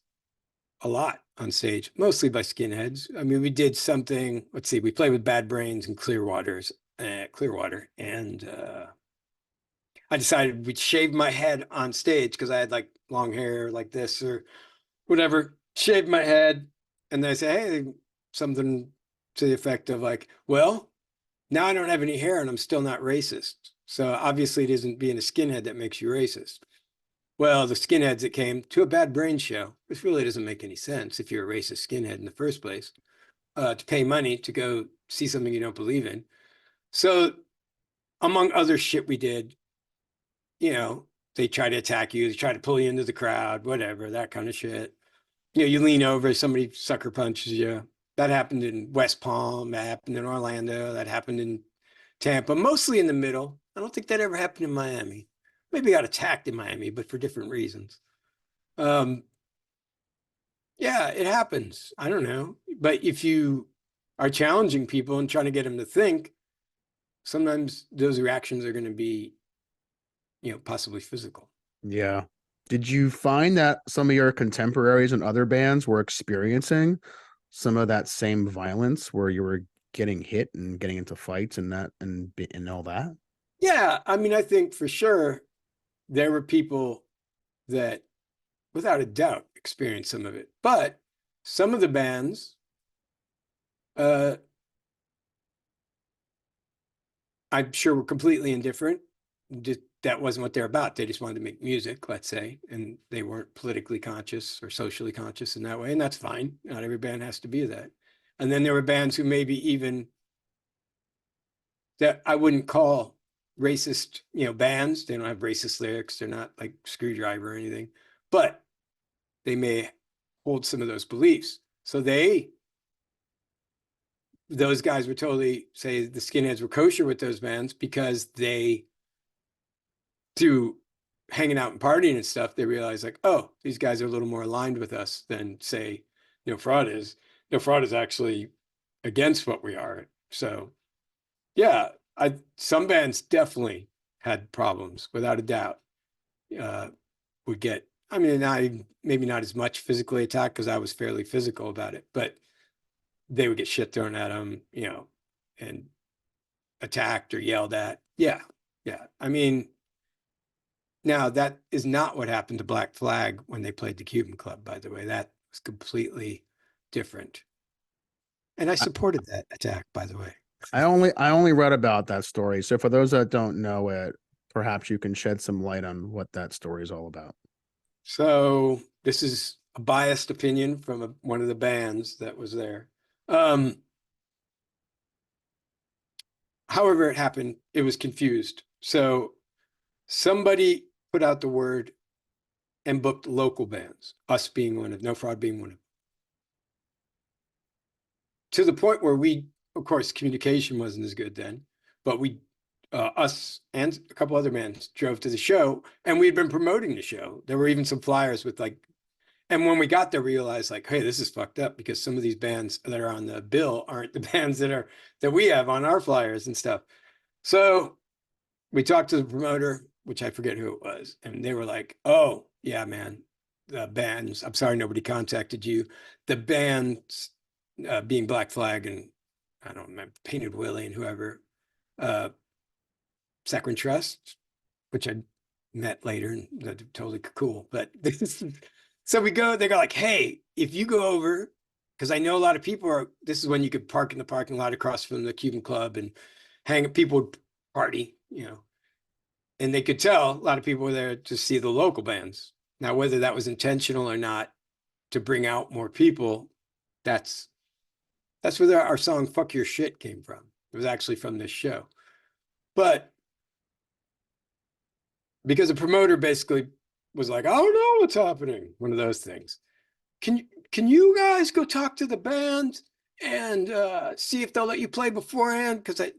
a lot on stage, mostly by skinheads. I mean, we did something, let's see, we played with Bad Brains and Clearwater, and I decided we'd shave my head on stage because I had like long hair like this or whatever, shaved my head. And then I say, hey, something to the effect of like, well, now I don't have any hair and I'm still not racist. So obviously it isn't being a skinhead that makes you racist. Well, the skinheads that came to a Bad Brain show, which really doesn't make any sense if you're a racist skinhead in the first place, to pay money to go see something you don't believe in. So among other shit we did, they try to attack you, they try to pull you into the crowd, whatever, that kind of shit. You lean over, somebody sucker punches you. That happened in West Palm, that happened in Orlando, that happened in Tampa, mostly in the middle. I don't think that ever happened in Miami. Maybe got attacked in Miami, but for different reasons. Um, yeah, it happens. I don't know. But if you are challenging people and trying to get them to think, sometimes those reactions are going to be, possibly physical. Yeah. Did you find that some of your contemporaries and other bands were experiencing some of that same violence where you were getting hit and getting into fights and and all that? Yeah, I mean, I think for sure there were people that, without a doubt, experienced some of it. But some of the bands, uh, I'm sure were completely indifferent. That wasn't what they're about. They just wanted to make music, let's say, and they weren't politically conscious or socially conscious in that way. And that's fine. Not every band has to be that. And then there were bands who maybe even that I wouldn't call racist, bands. They don't have racist lyrics. They're not like Screwdriver or anything, but they may hold some of those beliefs. So those guys would totally say the skinheads were kosher with those bands because they, through hanging out and partying and stuff, they realize like, oh, these guys are a little more aligned with us than say No Fraud is. No Fraud is actually against what we are. So yeah, some bands definitely had problems without a doubt. Uh, would get, I mean, maybe not as much physically attacked because I was fairly physical about it, but they would get shit thrown at them, and attacked or yelled at. Yeah, yeah. I mean, now that is not what happened to Black Flag when they played the Cuban Club, by the way. That was completely different. And I I, supported that attack, by the way. I only read about that story. So for those that don't know it, perhaps you can shed some light on what that story is all about. So this is a biased opinion from one of the bands that was there. Um, However it happened, it was confused. So somebody put out the word and booked local bands, us being one of, No Fraud being one of, to the point where of course, communication wasn't as good then, but us and a couple other bands drove to the show and we'd been promoting the show. There were even some flyers with like, and when we got there, we realized like, hey, this is fucked up because some of these bands that are on the bill aren't the bands that we have on our flyers and stuff. So we talked to the promoter, which I forget who it was, and they were like, oh, yeah, man, the bands, I'm sorry nobody contacted you. The bands, being Black Flag and I don't remember, Painted Willie and whoever, Saccharin Trust, which I met later and they're totally cool. But so we go, they go like, hey, if you go over, because I know a lot of people are, this is when you could park in the parking lot across from the Cuban Club and hang, people would party, you know, and they could tell a lot of people were there to see the local bands. Now, whether that was intentional or not to bring out more people, that's where our song "Fuck Your Shit" came from. It was actually from this show, but because the promoter basically was like, "I don't know what's happening," one of those things. Can you guys go talk to the band and see if they'll let you play beforehand? Because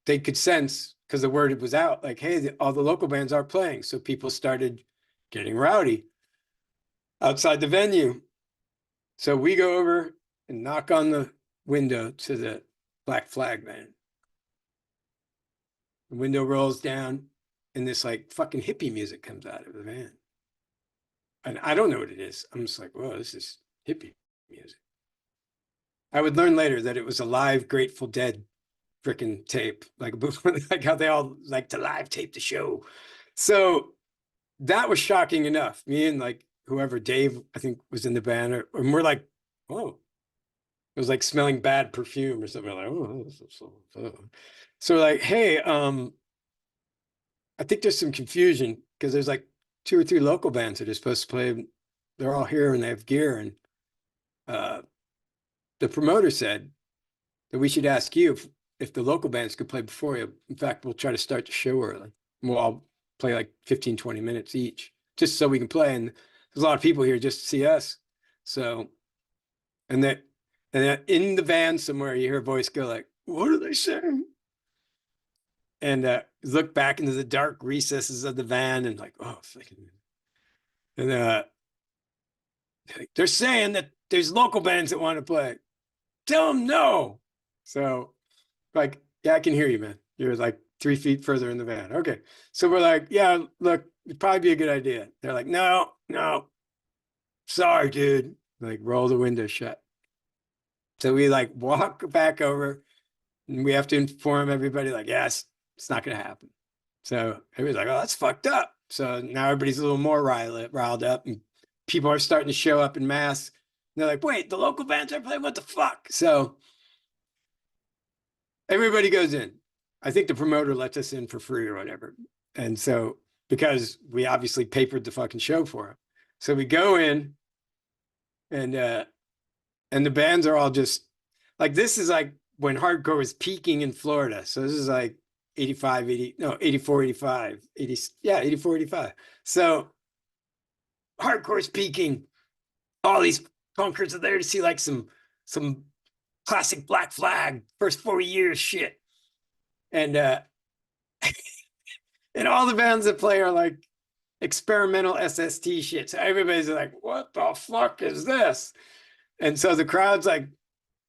they could sense, because the word was out, like, hey, all the local bands are playing, so people started getting rowdy outside the venue. So we go over and knock on the window to the Black Flag band. The window rolls down and this like fucking hippie music comes out of the van. And I don't know what it is. I'm just like, whoa, this is hippie music. I would learn later that it was a live Grateful Dead freaking tape, like how they all like to live tape the show. So that was shocking enough. Me and like whoever, Dave, I think was in the band, and we're like, oh, it was like smelling bad perfume or something. We're like, oh, this is so we're like, hey, I think there's some confusion because there's like 2 or 3 local bands that are supposed to play. They're all here and they have gear. And the promoter said that we should ask you if the local bands could play before you. In fact, we'll try to start the show early. We'll all play like 15, 20 minutes each, just so we can play. And there's a lot of people here just to see us. So, and then in the van somewhere, you hear a voice go like, what are they saying? And look back into the dark recesses of the van and like, oh, and they're saying that there's local bands that want to play. Tell them no. So like, yeah, I can hear you, man. You're like 3 feet further in the van. Okay. So we're like, yeah, look, it'd probably be a good idea. They're like, no, sorry, dude. Like roll the window shut. So we like walk back over and we have to inform everybody like, yes, it's not going to happen. So everybody's like, oh, that's fucked up. So now everybody's a little more riled up and people are starting to show up in mass. And they're like, wait, the local bands are playing, what the fuck? So everybody goes in. I think the promoter lets us in for free or whatever. And so, because we obviously papered the fucking show for him. So we go in and the bands are all just like, this is like when hardcore was peaking in Florida. So this is like 84, 85, 84, 85. So hardcore's peaking. All these punkers are there to see like some classic Black Flag, first 40 years shit. And and all the bands that play are like experimental SST shit. So everybody's like, what the fuck is this? And so the crowd's like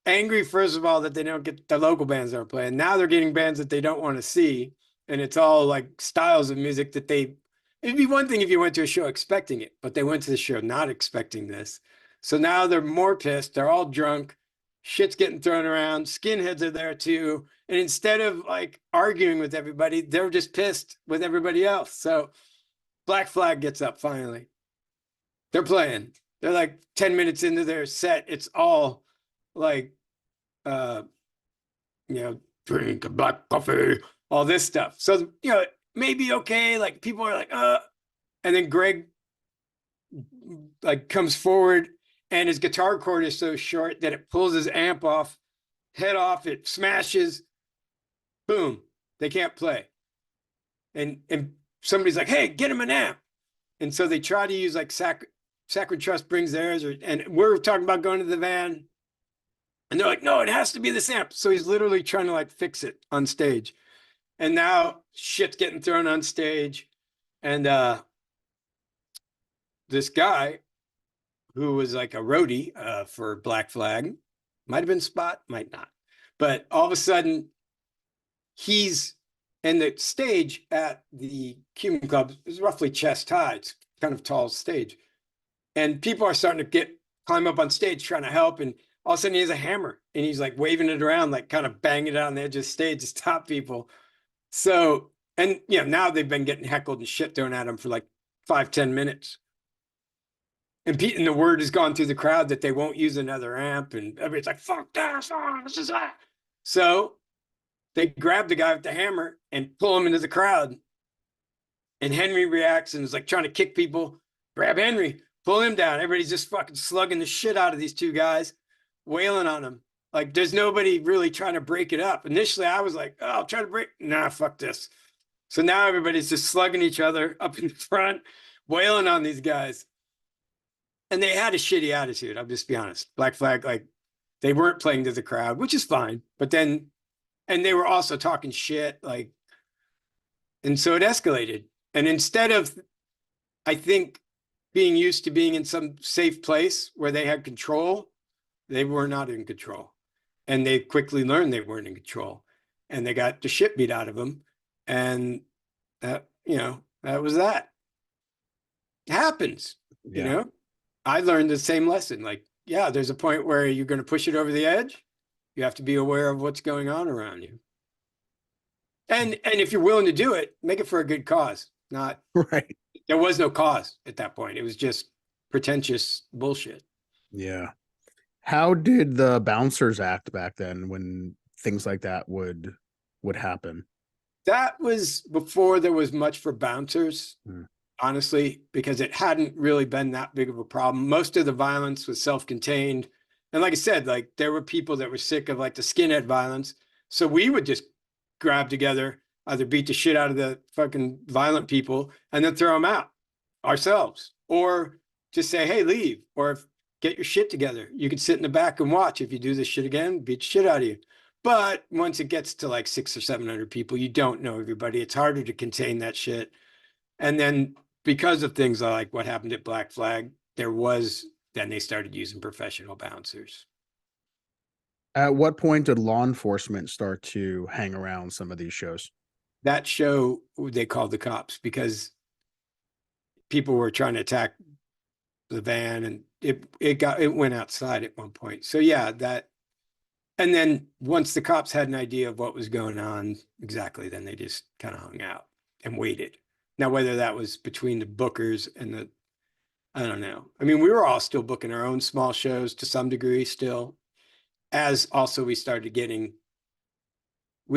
angry, first of all, that they don't get the local bands that are playing. Now they're getting bands that they don't want to see. And it's all like styles of music that it'd be one thing if you went to a show expecting it, but they went to the show not expecting this. So now they're more pissed. They're all drunk. Shit's getting thrown around. Skinheads are there too. And instead of like arguing with everybody, they're just pissed with everybody else. So Black Flag gets up finally. They're playing. They're like 10 minutes into their set. It's all like, drink a black coffee, all this stuff. So, maybe okay. Like people are like, and then Greg like comes forward and his guitar cord is so short that it pulls his amp off, head off, it smashes, boom, they can't play. And somebody's like, hey, get him an amp. And so they try to use like Saccharin Trust brings theirs, and we're talking about going to the van. And they're like, no, it has to be this amp. So he's literally trying to like fix it on stage. And now shit's getting thrown on stage. And this guy who was like a roadie for Black Flag, might have been Spot, might not. But all of a sudden, he's in the stage at the Cuban Club is roughly chest high. It's kind of tall stage. And people are starting to climb up on stage trying to help. And all of a sudden he has a hammer and he's like waving it around, like kind of banging it on the edge of the stage to stop people. So And now they've been getting heckled and shit thrown at them for like 5-10 minutes. And the word has gone through the crowd that they won't use another amp, and everybody's like, fuck this, this is that. So they grab the guy with the hammer and pull him into the crowd. And Henry reacts and is like trying to kick people. Grab Henry, pull him down. Everybody's just fucking slugging the shit out of these two guys, wailing on them. Like there's nobody really trying to break it up. Initially, I was like, oh, I'll try to break. Nah, fuck this. So now everybody's just slugging each other up in the front, wailing on these guys. And they had a shitty attitude. I'll just be honest. Black Flag, like they weren't playing to the crowd, which is fine. But then, and they were also talking shit, like, and so it escalated. And instead of, I think, being used to being in some safe place where they had control, they were not in control. And they quickly learned they weren't in control. And they got the shit beat out of them. And that, that was that. It happens, I learned the same lesson. Like, yeah, there's a point where you're going to push it over the edge. You have to be aware of what's going on around you. And if you're willing to do it, make it for a good cause. Not right. There was no cause at that point. It was just pretentious bullshit. Yeah. How did the bouncers act back then when things like that would happen? That was before there was much for bouncers. Honestly, because it hadn't really been that big of a problem. Most of the violence was self-contained. And like I said, like there were people that were sick of like the skinhead violence. So we would just grab together, either beat the shit out of the fucking violent people and then throw them out ourselves, or just say, hey, leave, or get your shit together. You can sit in the back and watch. If you do this shit again, beat the shit out of you. But once it gets to like 600 or 700 people, you don't know everybody. It's harder to contain that shit. And then because of things like what happened at Black Flag, then they started using professional bouncers. At what point did law enforcement start to hang around some of these shows? That show, they called the cops because people were trying to attack the van, and it went outside at one point. So yeah, that, and then once the cops had an idea of what was going on exactly, then they just kind of hung out and waited. Now, whether that was between the bookers and I don't know. I mean, we were all still booking our own small shows to some degree still, as also we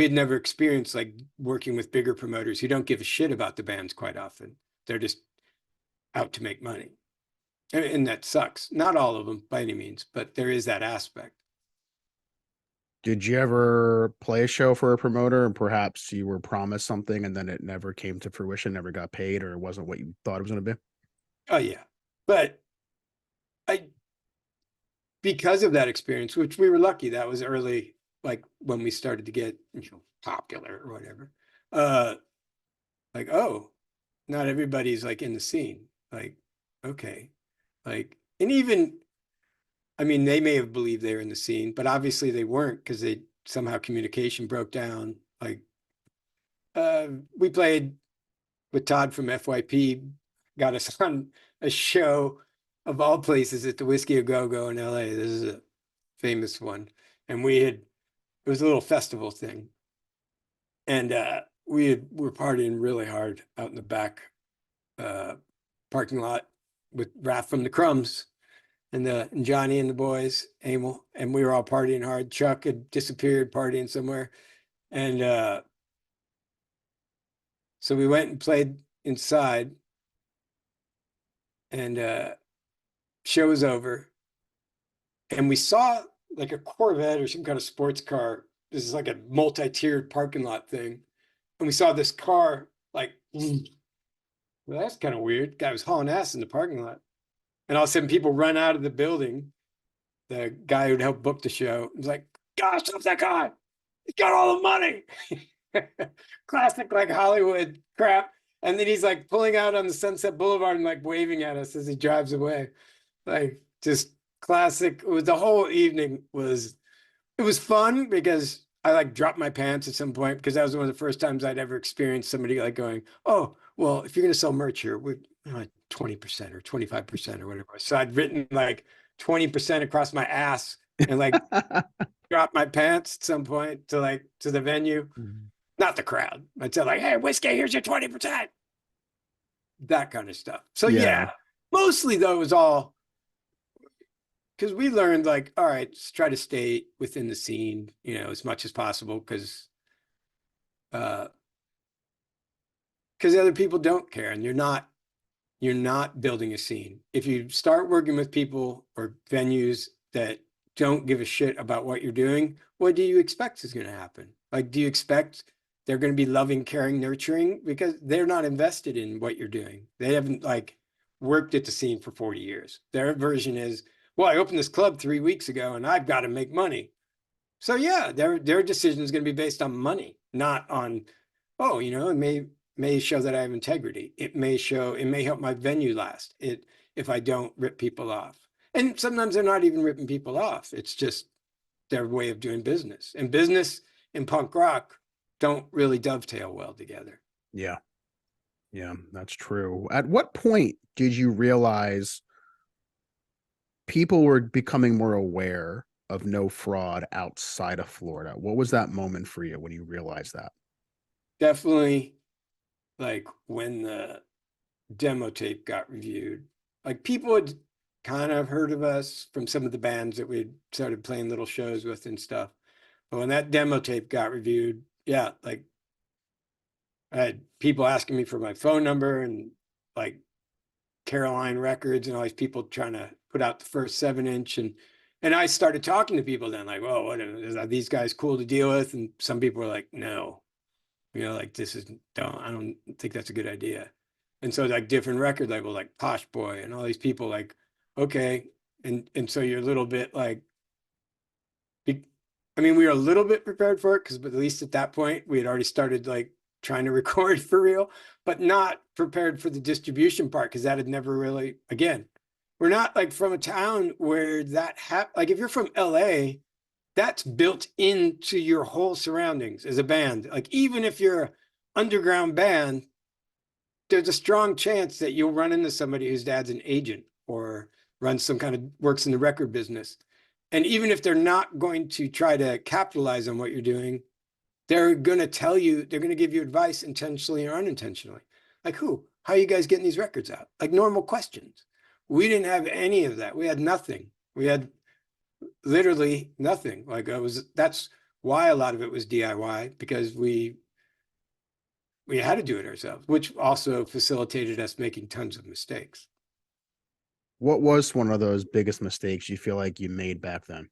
had never experienced like working with bigger promoters who don't give a shit about the bands quite often. They're just out to make money. And that sucks. Not all of them by any means, but there is that aspect. Did you ever play a show for a promoter and perhaps you were promised something and then it never came to fruition, never got paid, or it wasn't what you thought it was going to be? Oh yeah. But because of that experience, which we were lucky, that was early, like when we started to get, popular or whatever. Like, oh, not everybody's like in the scene. Like, okay. Like, and even, I mean, they may have believed they were in the scene, but obviously they weren't, because somehow communication broke down. Like, we played with Todd from FYP, got us on a show of all places at the Whiskey A Go Go in LA. This is a famous one. And it was a little festival thing. And were partying really hard out in the back parking lot with Raph from the Crumbs and Johnny and the boys, Emil, and we were all partying hard. Chuck had disappeared partying somewhere. And so we went and played inside, and show was over. And we saw like a Corvette or some kind of sports car. This is like a multi-tiered parking lot thing. And we saw this car like, well, that's kind of weird. Guy was hauling ass in the parking lot. And all of a sudden people run out of the building. The guy who'd helped book the show was like, gosh, stop that guy. He's got all the money. Classic like Hollywood crap. And then he's like pulling out on the Sunset Boulevard and like waving at us as he drives away. Like just classic. The whole evening was fun because I like dropped my pants at some point, because that was one of the first times I'd ever experienced somebody like going, oh, well, if you're going to sell merch here, we're 20% or 25% or whatever. So I'd written like 20% across my ass and like dropped my pants at some point to the venue. not the crowd. I'd say like, hey, whiskey, here's your 20%. That kind of stuff. So Yeah. yeah, mostly though it was all because we learned like, all right, just try to stay within the scene, as much as possible uh because other people don't care and you're not building a scene. If you start working with people or venues that don't give a shit about what you're doing, what do you expect is going to happen? Like, do you expect they're going to be loving, caring, nurturing? Because they're not invested in what you're doing. They haven't like worked at the scene for 40 years. Their version is, well, I opened this club 3 weeks ago and I've got to make money. So yeah, their decision is going to be based on money, not on, oh, it may show that I have integrity. It may help my venue last. If I don't rip people off. And sometimes they're not even ripping people off. It's just their way of doing business. And business and punk rock don't really dovetail well together. Yeah. Yeah, that's true. At what point did you realize people were becoming more aware of no fraud outside of Florida? What was that moment for you when you realized that? Definitely like when the demo tape got reviewed, like people had kind of heard of us from some of the bands that we'd started playing little shows with and stuff. But when that demo tape got reviewed, yeah, like I had people asking me for my phone number and like Caroline Records and all these people trying to put out the first 7-inch and I started talking to people then like, well, are these guys cool to deal with? And some people were like, no, like this is I don't think that's a good idea. And so like different record labels like Posh Boy and all these people like, okay. And so you're a little bit like, I mean, we were a little bit prepared for it because at least at that point we had already started like trying to record for real, but not prepared for the distribution part because that had never really, again, we're not like from a town where that like if you're from LA, that's built into your whole surroundings as a band. Like even if you're an underground band, there's a strong chance that you'll run into somebody whose dad's an agent or runs some kind of works in the record business. And even if they're not going to try to capitalize on what you're doing, they're going to tell you, they're going to give you advice intentionally or unintentionally. Like, how are you guys getting these records out? Like normal questions. We didn't have any of that. We had nothing. We had literally nothing. Like that's why a lot of it was DIY because we had to do it ourselves, which also facilitated us making tons of mistakes. What was one of those biggest mistakes you feel like you made back then?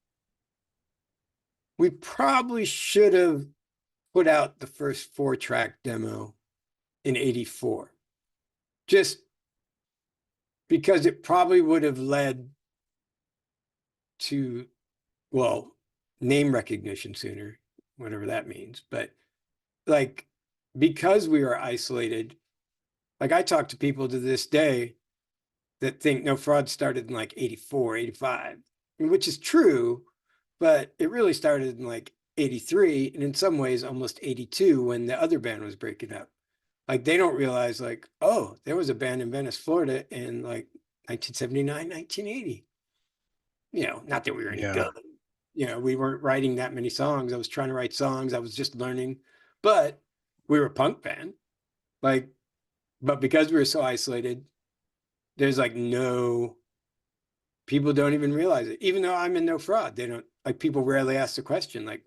We probably should have put out the first 4-track demo in 84, just because it probably would have led to, well, name recognition sooner, whatever that means. But like, because we were isolated, like I talk to people to this day that think No Fraud started in like 84, 85, which is true, but it really started in like 83 and in some ways almost 82 when the other band was breaking up. Like they don't realize like, oh, there was a band in Venice, Florida in like 1979, 1980. Not that we were any Yeah. good. We weren't writing that many songs. I was trying to write songs. I was just learning, but we were a punk band. Like, but because we were so isolated, there's like people don't even realize it. Even though I'm in No Fraud, they don't like people rarely ask the question, like,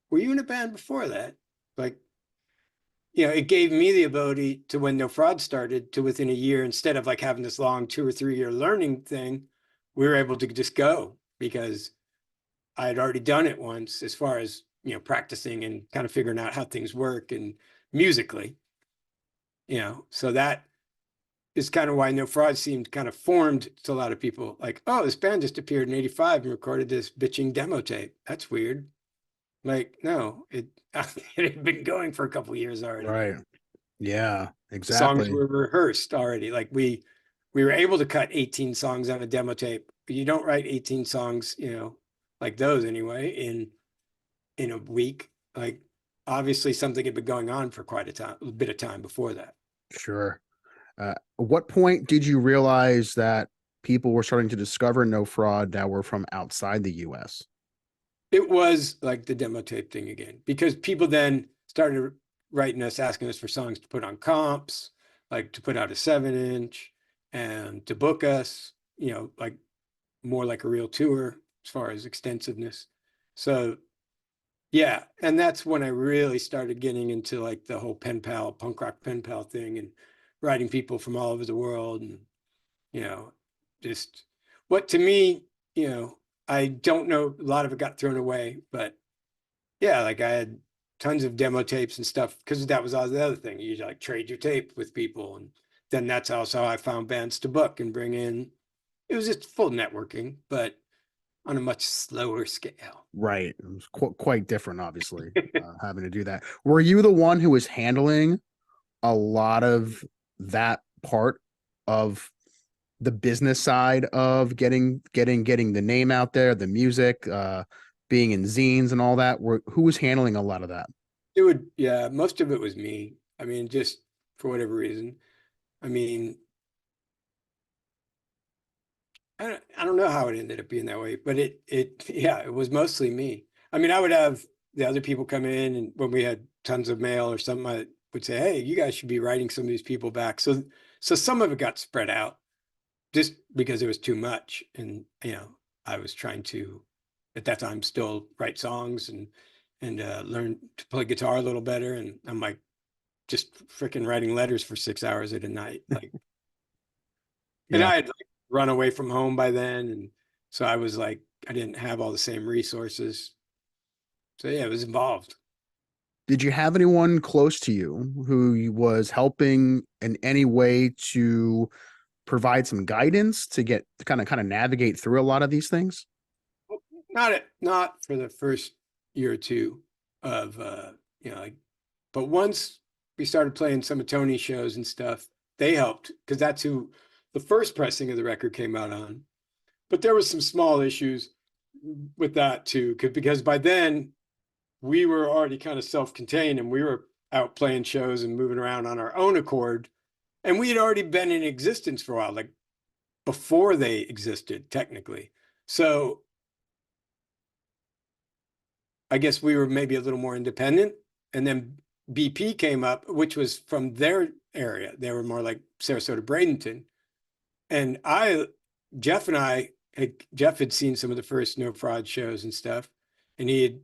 were you in a band before that? Like, it gave me the ability to when No Fraud started to within a year, instead of like having this long 2 or 3 year learning thing, we were able to just go because I had already done it once as far as, practicing and kind of figuring out how things work and musically, so that is kind of why No Fraud seemed kind of formed to a lot of people. Like, oh, this band just appeared in 85 and recorded this bitching demo tape. That's weird. Like, no, it had been going for a couple of years already. Right. Yeah, The songs exactly. were rehearsed already. Like we were able to cut 18 songs on a demo tape. But you don't write 18 songs, like those anyway, in a week. Like obviously something had been going on for quite a bit of time before that. Sure. What point did you realize that people were starting to discover No Fraud that were from outside the US? It was like the demo tape thing again, because people then started writing us, asking us for songs to put on comps, like to put out a 7-inch and to book us, like more like a real tour as far as extensiveness. So yeah, and that's when I really started getting into like the whole pen pal, punk rock pen pal thing, and writing people from all over the world, and you know, just what to me, I don't know, a lot of it got thrown away, but yeah, like I had tons of demo tapes and stuff because that was all the other thing. You like trade your tape with people, and then that's also how I found bands to book and bring in. It was just full networking, but on a much slower scale. Right. It was quite different, obviously, having to do that. Were you the one who was handling a lot of that part of the business side of getting the name out there, the music, being in zines and all that? Who was handling a lot of that? Yeah, most of it was me. I mean, just for whatever reason. I mean, I don't know how it ended up being that way, but yeah, it was mostly me. I mean, I would have the other people come in, and when we had tons of mail or something, I would say, "Hey, you guys should be writing some of these people back." So some of it got spread out just because it was too much, and I was trying to, at that time, still write songs and learn to play guitar a little better, and I'm like just freaking writing letters for 6 hours at a night, like. And Yeah. I had like run away from home by then. And so I was like, I didn't have all the same resources. So yeah, it was involved. Did you have anyone close to you who was helping in any way to provide some guidance to get kind of navigate through a lot of these things? Not for the first year or two of like, but once we started playing some of Tony's shows and stuff, they helped because that's who the first pressing of the record came out on. But there was some small issues with that too, because by then we were already kind of self-contained and we were out playing shows and moving around on our own accord. And we had already been in existence for a while, like before they existed, technically. So I guess we were maybe a little more independent. And then BP came up, which was from their area. They were more like Sarasota, Bradenton. And Jeff and Jeff had seen some of the first No Fraud shows and stuff. And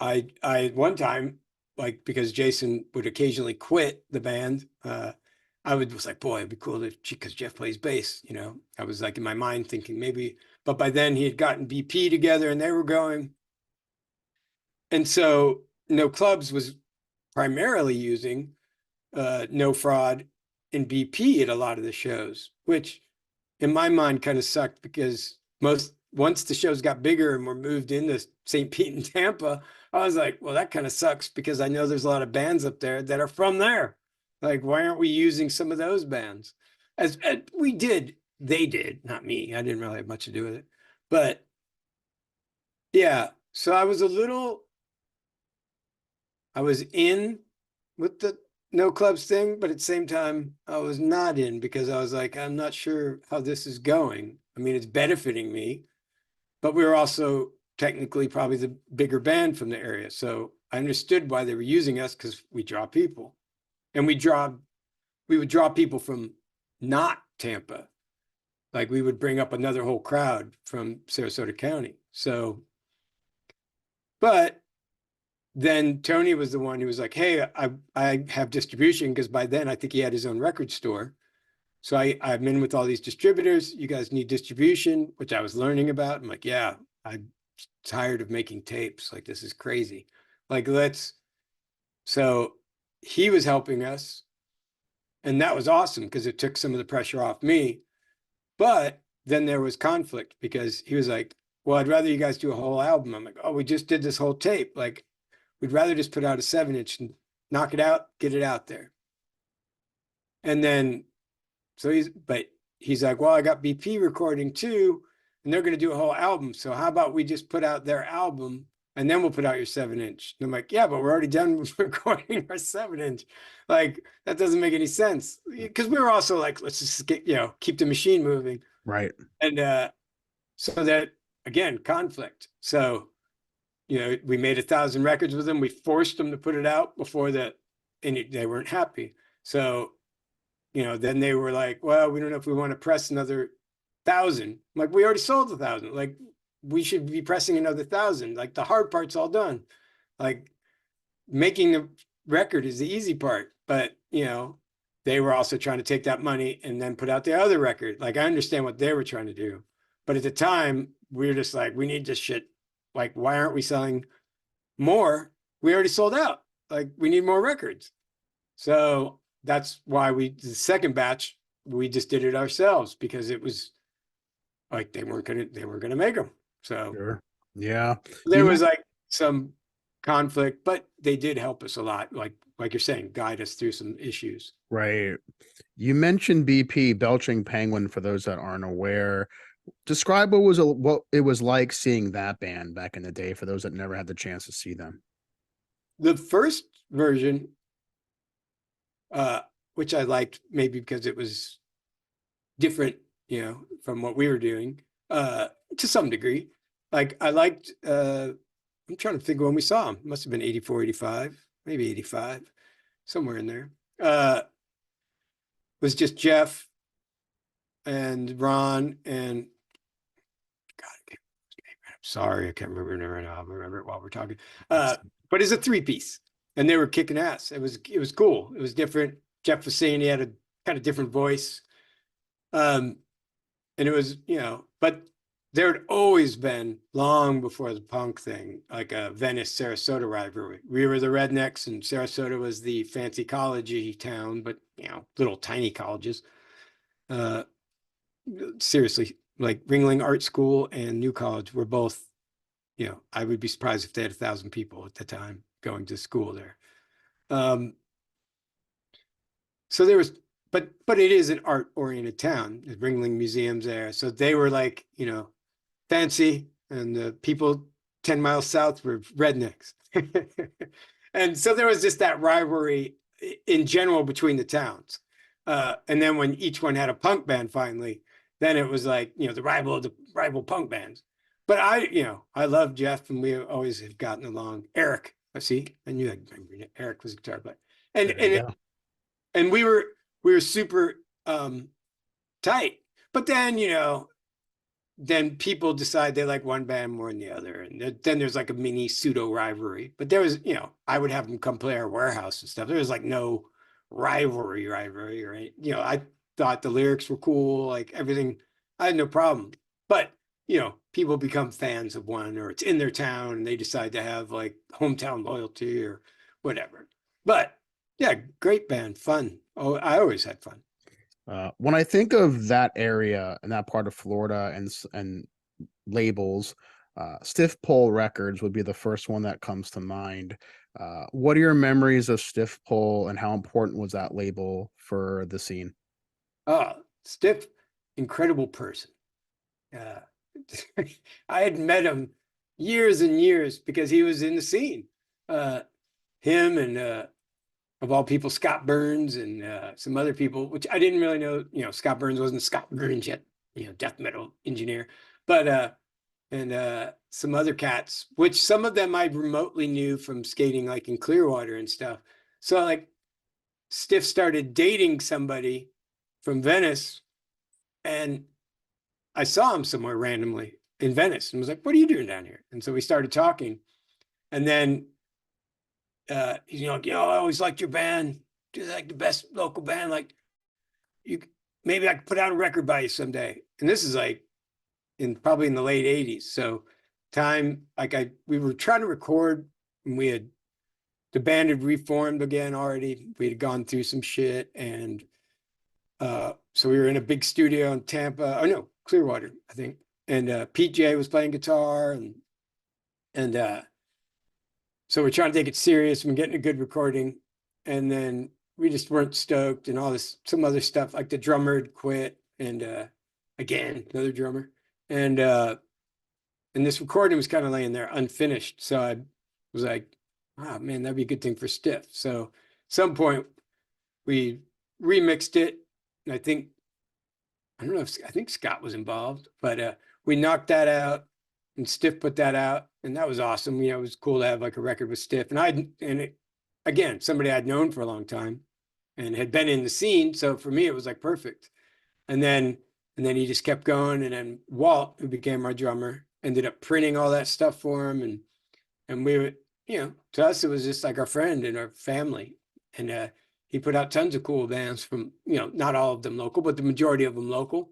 I one time, like, because Jason would occasionally quit the band, was like, boy, it'd be cool because Jeff plays bass, I was like in my mind thinking maybe, but by then he had gotten BP together and they were going. And so No Clubs was primarily using No Fraud and BP at a lot of the shows, which in my mind kind of sucked because once the shows got bigger and were moved into St. Pete and Tampa, I was like, well, that kind of sucks because I know there's a lot of bands up there that are from there. Like, why aren't we using some of those bands? As we did, they did, not me. I didn't really have much to do with it. But yeah, so I was in with the No Clubs thing, but at the same time, I was not in because I was like, I'm not sure how this is going. I mean, it's benefiting me, but we were also technically probably the bigger band from the area. So I understood why they were using us because we draw people. And we would draw people from not Tampa. Like we would bring up another whole crowd from Sarasota County. So, but then Tony was the one who was like, hey, I have distribution because by then I think he had his own record store. So I'm in with all these distributors. You guys need distribution, which I was learning about. I'm like, yeah, I'm tired of making tapes. Like, this is crazy. Like, so he was helping us. And that was awesome because it took some of the pressure off me. But then there was conflict because he was like, well, I'd rather you guys do a whole album. I'm like, oh, we just did this whole tape. Like, we'd rather just put out a 7-inch and knock it out, get it out there. And then, but he's like, well, I got BP recording too, and they're going to do a whole album. So how about we just put out their album and then we'll put out your 7-inch? And I'm like, yeah, but we're already done recording our 7-inch. Like, that doesn't make any sense. Because we were also like, let's just get, keep the machine moving. Right. And so that, again, conflict. So you know, we made 1,000 records with them. We forced them to put it out before that, and they weren't happy. So, you know, then they were like, well, we don't know if we want to press another 1,000. I'm like, we already sold 1,000. Like, we should be pressing another 1,000. Like, the hard part's all done. Like, making the record is the easy part. But, you know, they were also trying to take that money and then put out the other record. Like, I understand what they were trying to do. But at the time, we were just like, we need this shit. Like, why aren't we selling more? We already sold out. Like, we need more records. So that's why the second batch, we just did it ourselves because it was like they weren't gonna make them. So Sure. Yeah. there was like some conflict, but they did help us a lot. Like you're saying, guide us through some issues. Right. You mentioned BP, Belching Penguin, for those that aren't aware. Describe what it was like seeing that band back in the day for those that never had the chance to see them. The first version, which I liked maybe because it was different, you know, from what we were doing, to some degree. Like I liked, I'm trying to think when we saw them. It must have been 84, 85, maybe 85, somewhere in there. Was just Jeff and Ron and God, I'm sorry, I can't remember it right now. I'll remember it while we're talking. But it's a 3-piece, and they were kicking ass. It was cool. It was different. Jeff was saying he had a kind of different voice. And it was, you know, but there had always been, long before the punk thing, like a Venice-Sarasota rivalry. We were the rednecks and Sarasota was the fancy college-y town, but, you know, little tiny colleges. Seriously, like Ringling Art School and New College were both, you know, I would be surprised if they had 1,000 people at the time going to school there. So there was, but it is an art-oriented town. There's Ringling Museum's there. So they were like, you know, fancy, and the people 10 miles south were rednecks. And so there was just that rivalry in general between the towns. And then when each one had a punk band finally, then it was like, you know, the rival punk bands. But I love Jeff, and we always have gotten along. Eric, I see, I knew Eric was a guitar player. And we were super tight. But then, you know, then people decide they like one band more than the other. And then there's like a mini pseudo rivalry. But there was, you know, I would have them come play our warehouse and stuff. There was like no rivalry, right? You know, I thought the lyrics were cool, like everything. I had no problem. But, you know, people become fans of one, or it's in their town and they decide to have like hometown loyalty or whatever. But yeah, great band, fun. Oh, I always had fun. When I think of that area and that part of Florida and labels, Stiff Pull Records would be the first one that comes to mind. What are your memories of Stiff Pull, and how important was that label for the scene? Stiff, incredible person. I had met him years and years because he was in the scene. Him and of all people, Scott Burns and some other people, which I didn't really know. You know, Scott Burns wasn't Scott Burns yet, you know, death metal engineer. But and some other cats, which some of them I remotely knew from skating like in Clearwater and stuff. So like Stiff started dating somebody from Venice, and I saw him somewhere randomly in Venice and was like, what are you doing down here? And so we started talking. And then he's like, you know, I always liked your band. You're like the best local band. Like, you maybe I could put out a record by you someday. And this is like probably in the late 80s. So we were trying to record, and the band had reformed again already. We had gone through some shit, and so we were in a big studio in Tampa. Oh no, Clearwater, I think. And Pete J was playing guitar, and so we're trying to take it serious and getting a good recording. And then we just weren't stoked, and some other stuff, like the drummer had quit, and again, another drummer. And this recording was kind of laying there unfinished. So I was like, oh man, that'd be a good thing for Stiff. So at some point we remixed it. And I think Scott was involved, but we knocked that out, and Stiff put that out. and that was awesome. You know, it was cool to have like a record with Stiff, and again, somebody I'd known for a long time and had been in the scene. So for me, it was like perfect. And then he just kept going. And then Walt, who became our drummer, ended up printing all that stuff for him. And we were, you know, to us, it was just like our friend and our family. And he put out tons of cool bands from, you know, not all of them local, but the majority of them local.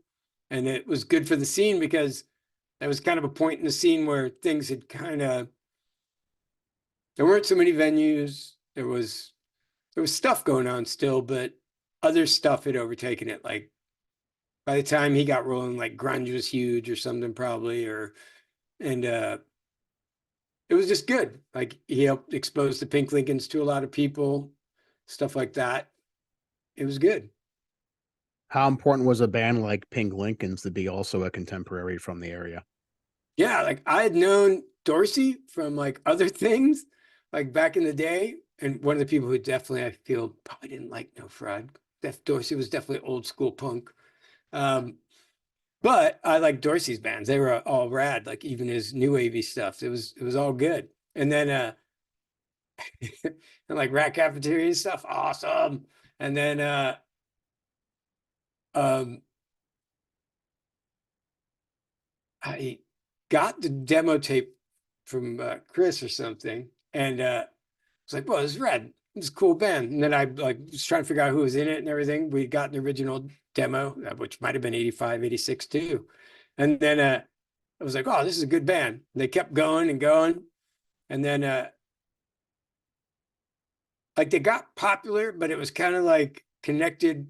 And it was good for the scene because that was kind of a point in the scene where things had kind of, there weren't so many venues. There was stuff going on still, but other stuff had overtaken it. Like by the time he got rolling, like grunge was huge or something probably, and it was just good. Like he helped expose the Pink Lincolns to a lot of people, stuff like that. It was good. How important was a band like Pink Lincolns to be also a contemporary from the area? Yeah, like I had known Dorsey from like other things, like back in the day. And one of the people who definitely I feel probably didn't like No Fraud. Dorsey was definitely old school punk. Um, but I like Dorsey's bands. They were all rad, like even his new wavy stuff. It was all good. And then and like Rat Cafeteria stuff, awesome. And then um I got the demo tape from Chris or something, and was like, "Well, this is rad. This is a cool band." And then I like was trying to figure out who was in it and everything. We got an original demo, which might have been 85, 86 too. And then I was like, "Oh, this is a good band." And they kept going and going, and then like they got popular, but it was kind of like connected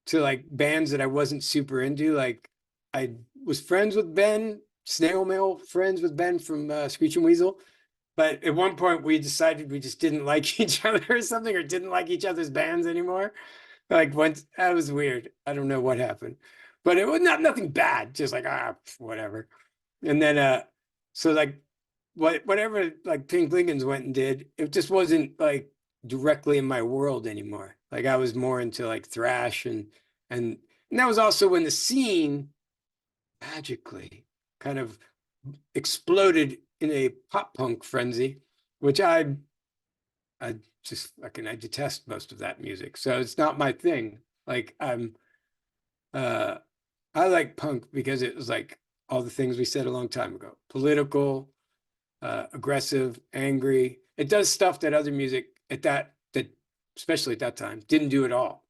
to like bands that I wasn't super into. Like I was friends with Ben, snail mail friends with Ben from Screech and Weasel. But at one point we decided we just didn't like each other or something, or didn't like each other's bands anymore. Like once that was weird. I don't know what happened. But it was nothing bad, just like whatever. And then so like whatever like Pink Lincolns went and did, it just wasn't like directly in my world anymore. Like I was more into like thrash and that was also when the scene magically kind of exploded in a pop punk frenzy, which I just fucking I detest most of that music. So it's not my thing. Like uh I like punk because it was like all the things we said a long time ago. Political, aggressive, angry. It does stuff that other music that especially at that time didn't do at all.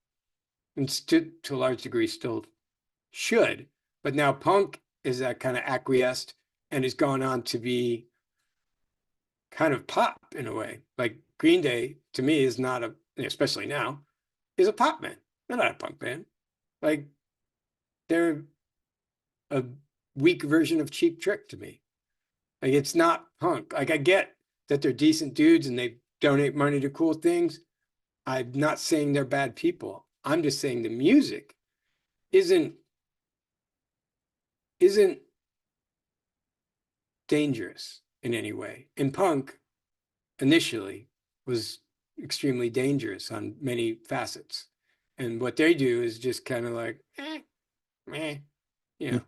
And to a large degree still should. But now punk is that kind of acquiesced and has gone on to be kind of pop in a way. Like Green Day to me is not especially now, is a pop band. They're not a punk band. Like they're a weak version of Cheap Trick to me. Like it's not punk. Like I get that they're decent dudes and they donate money to cool things. I'm not saying they're bad people. I'm just saying the music isn't dangerous in any way. And punk initially was extremely dangerous on many facets. And what they do is just kind of like, meh, you know.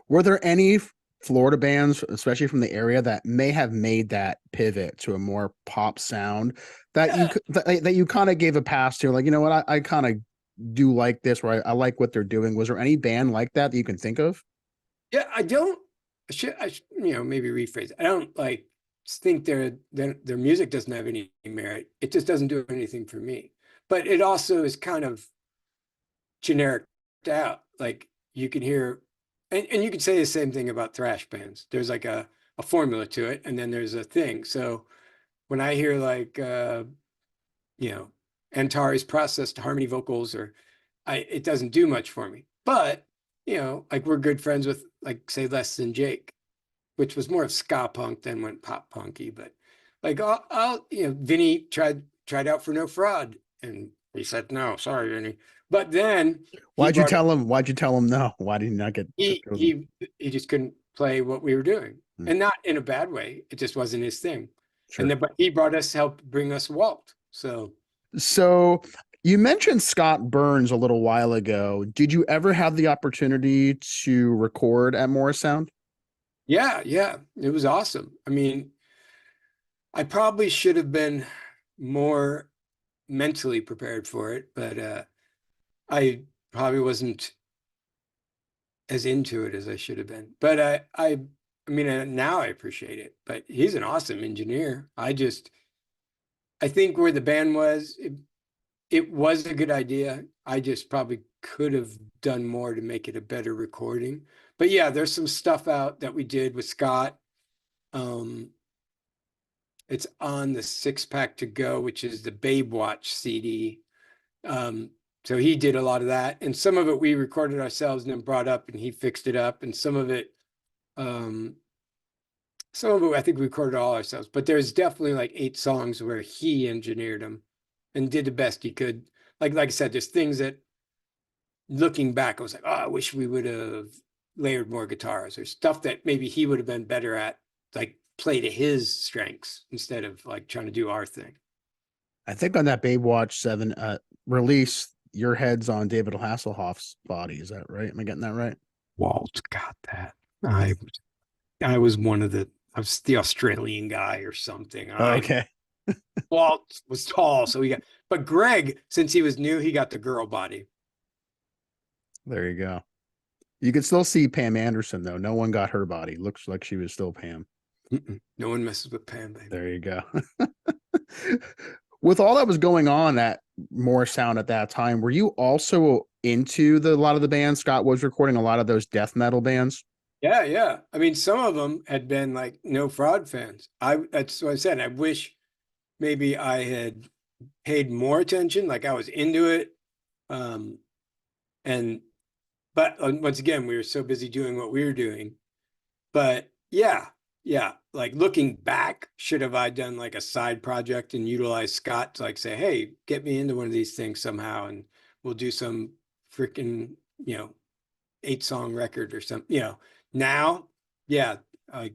Were there any Florida bands, especially from the area, that may have made that pivot to a more pop sound that Yeah, that you kind of gave a pass to? Like, you know what, I kind of do like this, or I like what they're doing. Was there any band like that you can think of? yeah. I should, maybe rephrase. I don't like think their music doesn't have any merit. It just doesn't do anything for me. But it also is kind of generic out. Like you can hear, and you could say the same thing about thrash bands. There's like a formula to it, and then there's a thing. So when I hear like you know, Antares processed harmony vocals, or it doesn't do much for me. But like we're good friends with like say Less Than Jake, which was more of ska punk than went pop punky. But like Vinny tried out for No Fraud, and he said no, sorry, Vinny. But then he Why'd you brought tell him? Why'd you tell him no? Why did he not get he chosen? he just couldn't play what we were doing, Hmm, and not in a bad way. It just wasn't his thing. And sure. then, but he brought us help bring us Walt. So So you mentioned Scott Burns a little while ago. Did you ever have the opportunity to record at Morris Sound? Yeah, yeah, it was awesome. I mean, I probably should have been more mentally prepared for it, but I probably wasn't as into it as I should have been. But I mean, now I appreciate it. But he's an awesome engineer. I think where the band was, it was a good idea. I just probably could have done more to make it a better recording. But yeah, there's some stuff out that we did with Scott. Um, it's on the Six Pack to Go, which is the Babe Watch CD. So he did a lot of that, and some of it we recorded ourselves and then brought up, and he fixed it up, and um, some of it I think we recorded all ourselves. But there's definitely like 8 songs where he engineered them and did the best he could. Like I said, there's things that looking back, I was like, oh, I wish we would have layered more guitars or stuff that maybe he would have been better at, like play to his strengths instead of like trying to do our thing. I think on that Babe Watch 7 release, your head's on David Hasselhoff's body. Is that right? Am I getting that right? Walt got that. I I was one of the I was the Australian guy or something. Okay. Walt was tall, so he got but Greg, since he was new, he got the girl body. There you go. You can still see Pam Anderson, though. No one got her body. Looks like she was still Pam. No one messes with Pam, baby. There you go. With all that was going on at Morrisound at that time, were you also into a lot of the bands? Scott was recording a lot of those death metal bands. Yeah, yeah. I mean, some of them had been like No Fraud fans. That's what I said. I wish maybe I had paid more attention, like I was into it. Um, and but once again, we were so busy doing what we were doing. But yeah, yeah. Like looking back, should have I done like a side project and utilized Scott to like say, hey, get me into one of these things somehow, and we'll do some freaking, 8-song record or something, now, yeah,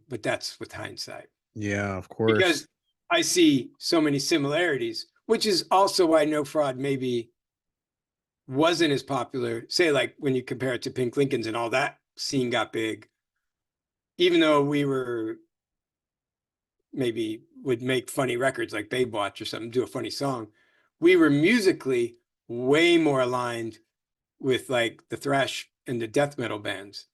but that's with hindsight Yeah, of course. because I see so many similarities, which is also why No Fraud maybe wasn't as popular. Say, like when you compare it to Pink Lincolns and all that scene got big, even though we were maybe would make funny records like Babe Watch or something, do a funny song, we were musically way more aligned with like the thrash and the death metal bands.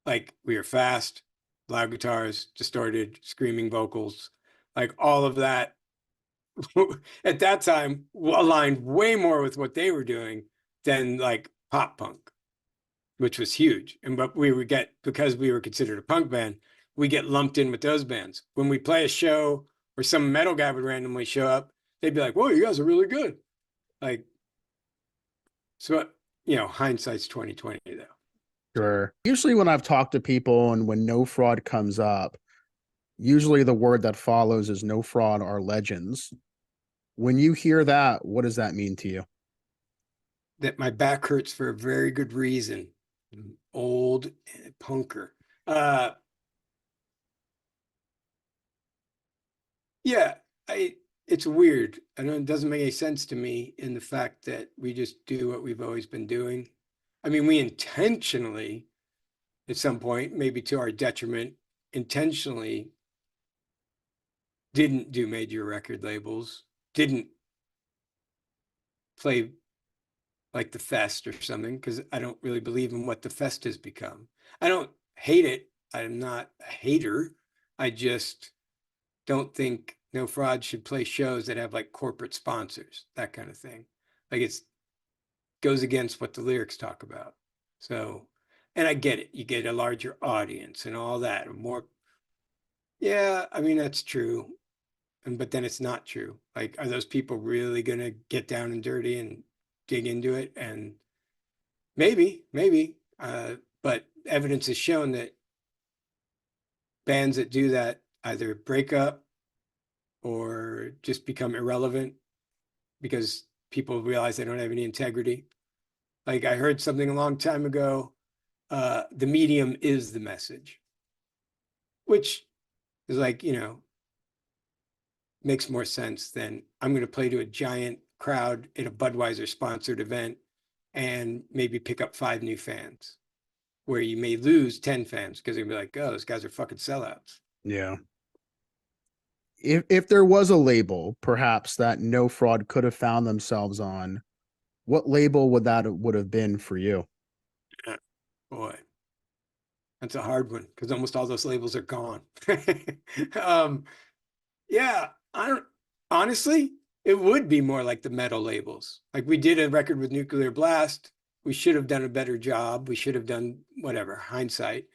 Like we were fast, loud guitars, distorted, screaming vocals, like all of that at that time aligned way more with what they were doing than like pop punk, which was huge. And but we would get because we were considered a punk band, we get lumped in with those bands. When we play a show or some metal guy would randomly show up, they'd be like, "Whoa, you guys are really good!" Like so, hindsight's 2020 though. Sure. Usually when I've talked to people and when No Fraud comes up, usually the word that follows is No Fraud are legends. When you hear that, what does that mean to you? That my back hurts for a very good reason. I'm old punker. Uh, yeah, I. It's weird. I know it doesn't make any sense to me in the fact that we just do what we've always been doing. I mean, we intentionally, at some point, maybe to our detriment, intentionally didn't do major record labels, didn't play like the Fest or something, because I don't really believe in what the Fest has become. I don't hate it. I'm not a hater. I just don't think No Fraud should play shows that have like corporate sponsors, that kind of thing. Like it's goes against what the lyrics talk about. So, and I get it. You get a larger audience and all that. More, yeah, I mean, that's true. But then it's not true. Like, are those people really going to get down and dirty and dig into it? And maybe. But evidence has shown that bands that do that either break up or just become irrelevant because people realize they don't have any integrity. Like I heard something a long time ago, the medium is the message, which is like, makes more sense than I'm going to play to a giant crowd at a Budweiser sponsored event and maybe pick up 5 new fans. where you may lose 10 fans because they'll be like, oh, those guys are fucking sellouts. Yeah. If there was a label, perhaps that No Fraud could have found themselves on, what label would have been for you? Boy, that's a hard one because almost all those labels are gone. um, yeah, I don't honestly, it would be more like the metal labels. Like we did a record with Nuclear Blast. We should have done a better job. We should have done whatever, hindsight.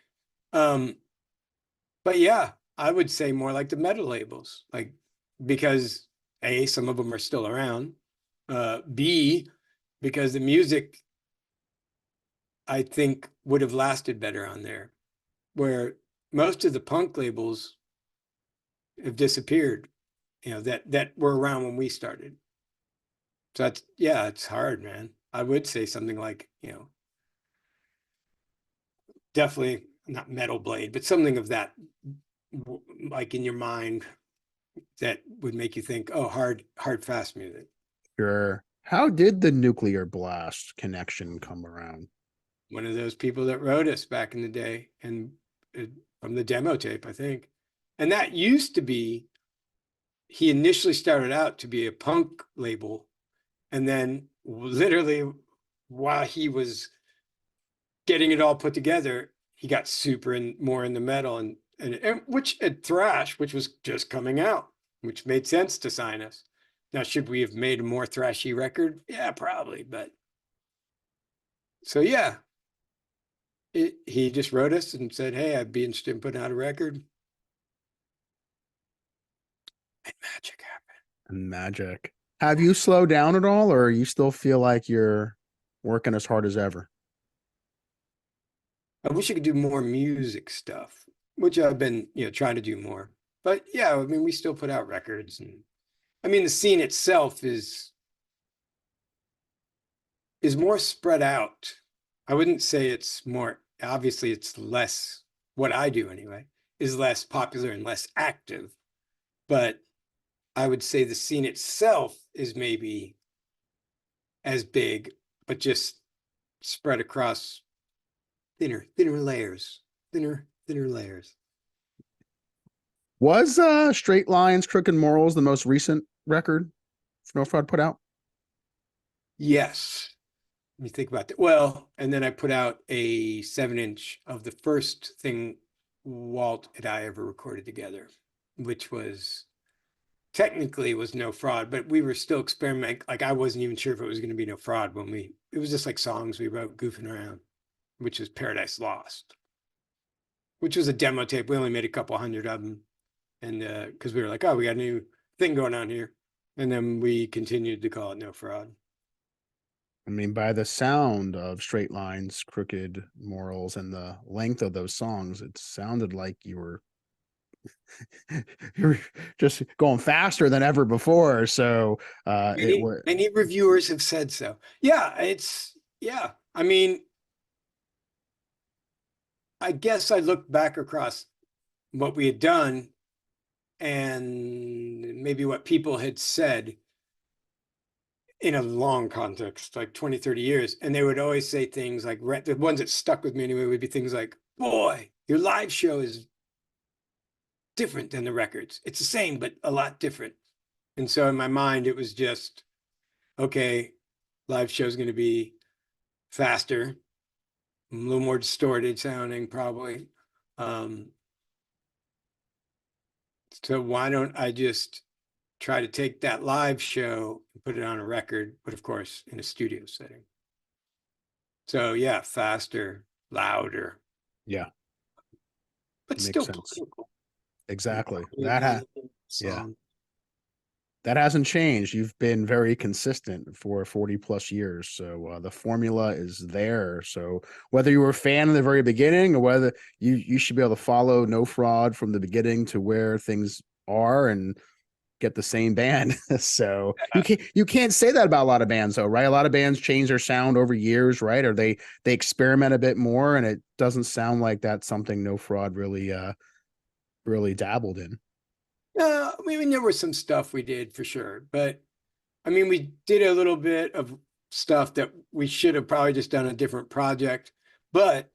Um, but yeah, I would say more like the metal labels, like because A, some of them are still around. B, because the music I think would have lasted better on there, where most of the punk labels have disappeared, that were around when we started. So that's, yeah, it's hard, man. I would say something like, definitely not Metal Blade, but something of that, like in your mind that would make you think, oh, hard, fast music. Sure. How did the Nuclear Blast connection come around? One of those people that wrote us back in the day, and from the demo tape, I think. And that used to be, he initially started out to be a punk label. And then literally while he was getting it all put together, he got super and more in the metal and which at thrash, which was just coming out, which made sense to sign us. Now, should we have made a more thrashy record? Yeah, probably. But so yeah, he just wrote us and said, hey, I'd be interested in putting out a record. And magic happened. Magic. Have you slowed down at all, or you still feel like you're working as hard as ever? I wish I could do more music stuff, which I've been, trying to do more. But yeah, I mean, we still put out records, and I mean, the scene itself is more spread out. I wouldn't say it's more, obviously it's less, what I do anyway, is less popular and less active. But I would say the scene itself is maybe as big, but just spread across thinner layers, thinner layers. Was Straight Lines, Crooked Morals the most recent record No Fraud put out? Yes. Let me think about that. Well, and then I put out a 7-inch of the first thing Walt and I ever recorded together, which was technically was No Fraud, but we were still experimenting. Like I wasn't even sure if it was going to be No Fraud when it was just like songs we wrote goofing around, which was Paradise Lost, which was a demo tape. We only made a couple hundred of them. And because we were like, oh, we got a new thing going on here. And then we continued to call it No Fraud. I mean, by the sound of Straight Lines, Crooked Morals, and the length of those songs, it sounded like you were you're just going faster than ever before. So it was Many reviewers have said so. Yeah, yeah. I mean, I guess I looked back across what we had done and maybe what people had said in a long context, like 20, 30 years. And they would always say things like, the ones that stuck with me anyway would be things like, boy, your live show is different than the records. It's the same, but a lot different. And so in my mind, it was just, okay, live show is going to be faster, a little more distorted sounding, probably. So why don't I just try to take that live show and put it on a record, but of course in a studio setting. So yeah, faster, louder, yeah, but makes still sense. political. Exactly. Yeah. Song. That hasn't changed. You've been very consistent for 40 plus years. So the formula is there. So whether you were a fan in the very beginning or whether you should be able to follow No Fraud from the beginning to where things are and get the same band. So you can't say that about a lot of bands though, right? A lot of bands change their sound over years, right? Or they experiment a bit more, and it doesn't sound like that's something No Fraud really dabbled in. I mean, there was some stuff we did for sure, but I mean, we did a little bit of stuff that we should have probably just done a different project, but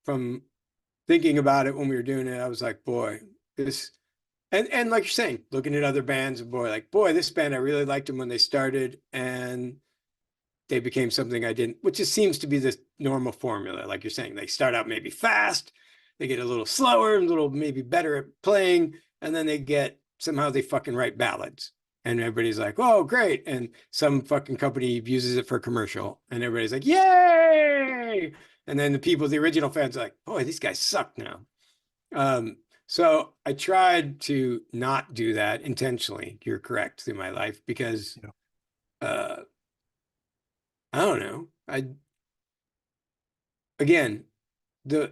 from thinking about it when we were doing it. I was like, boy, this, and like you're saying, looking at other bands, boy, this band, I really liked them when they started, and they became something I didn't, which just seems to be the normal formula. Like you're saying, they start out maybe fast, they get a little slower, a little maybe better at playing, and then somehow they fucking write ballads. And everybody's like, oh, great. And some fucking company uses it for a commercial, and everybody's like, yay. And then the original fans are like, boy, these guys suck now. So I tried to not do that intentionally. You're correct, through my life, because I don't know. Again, there's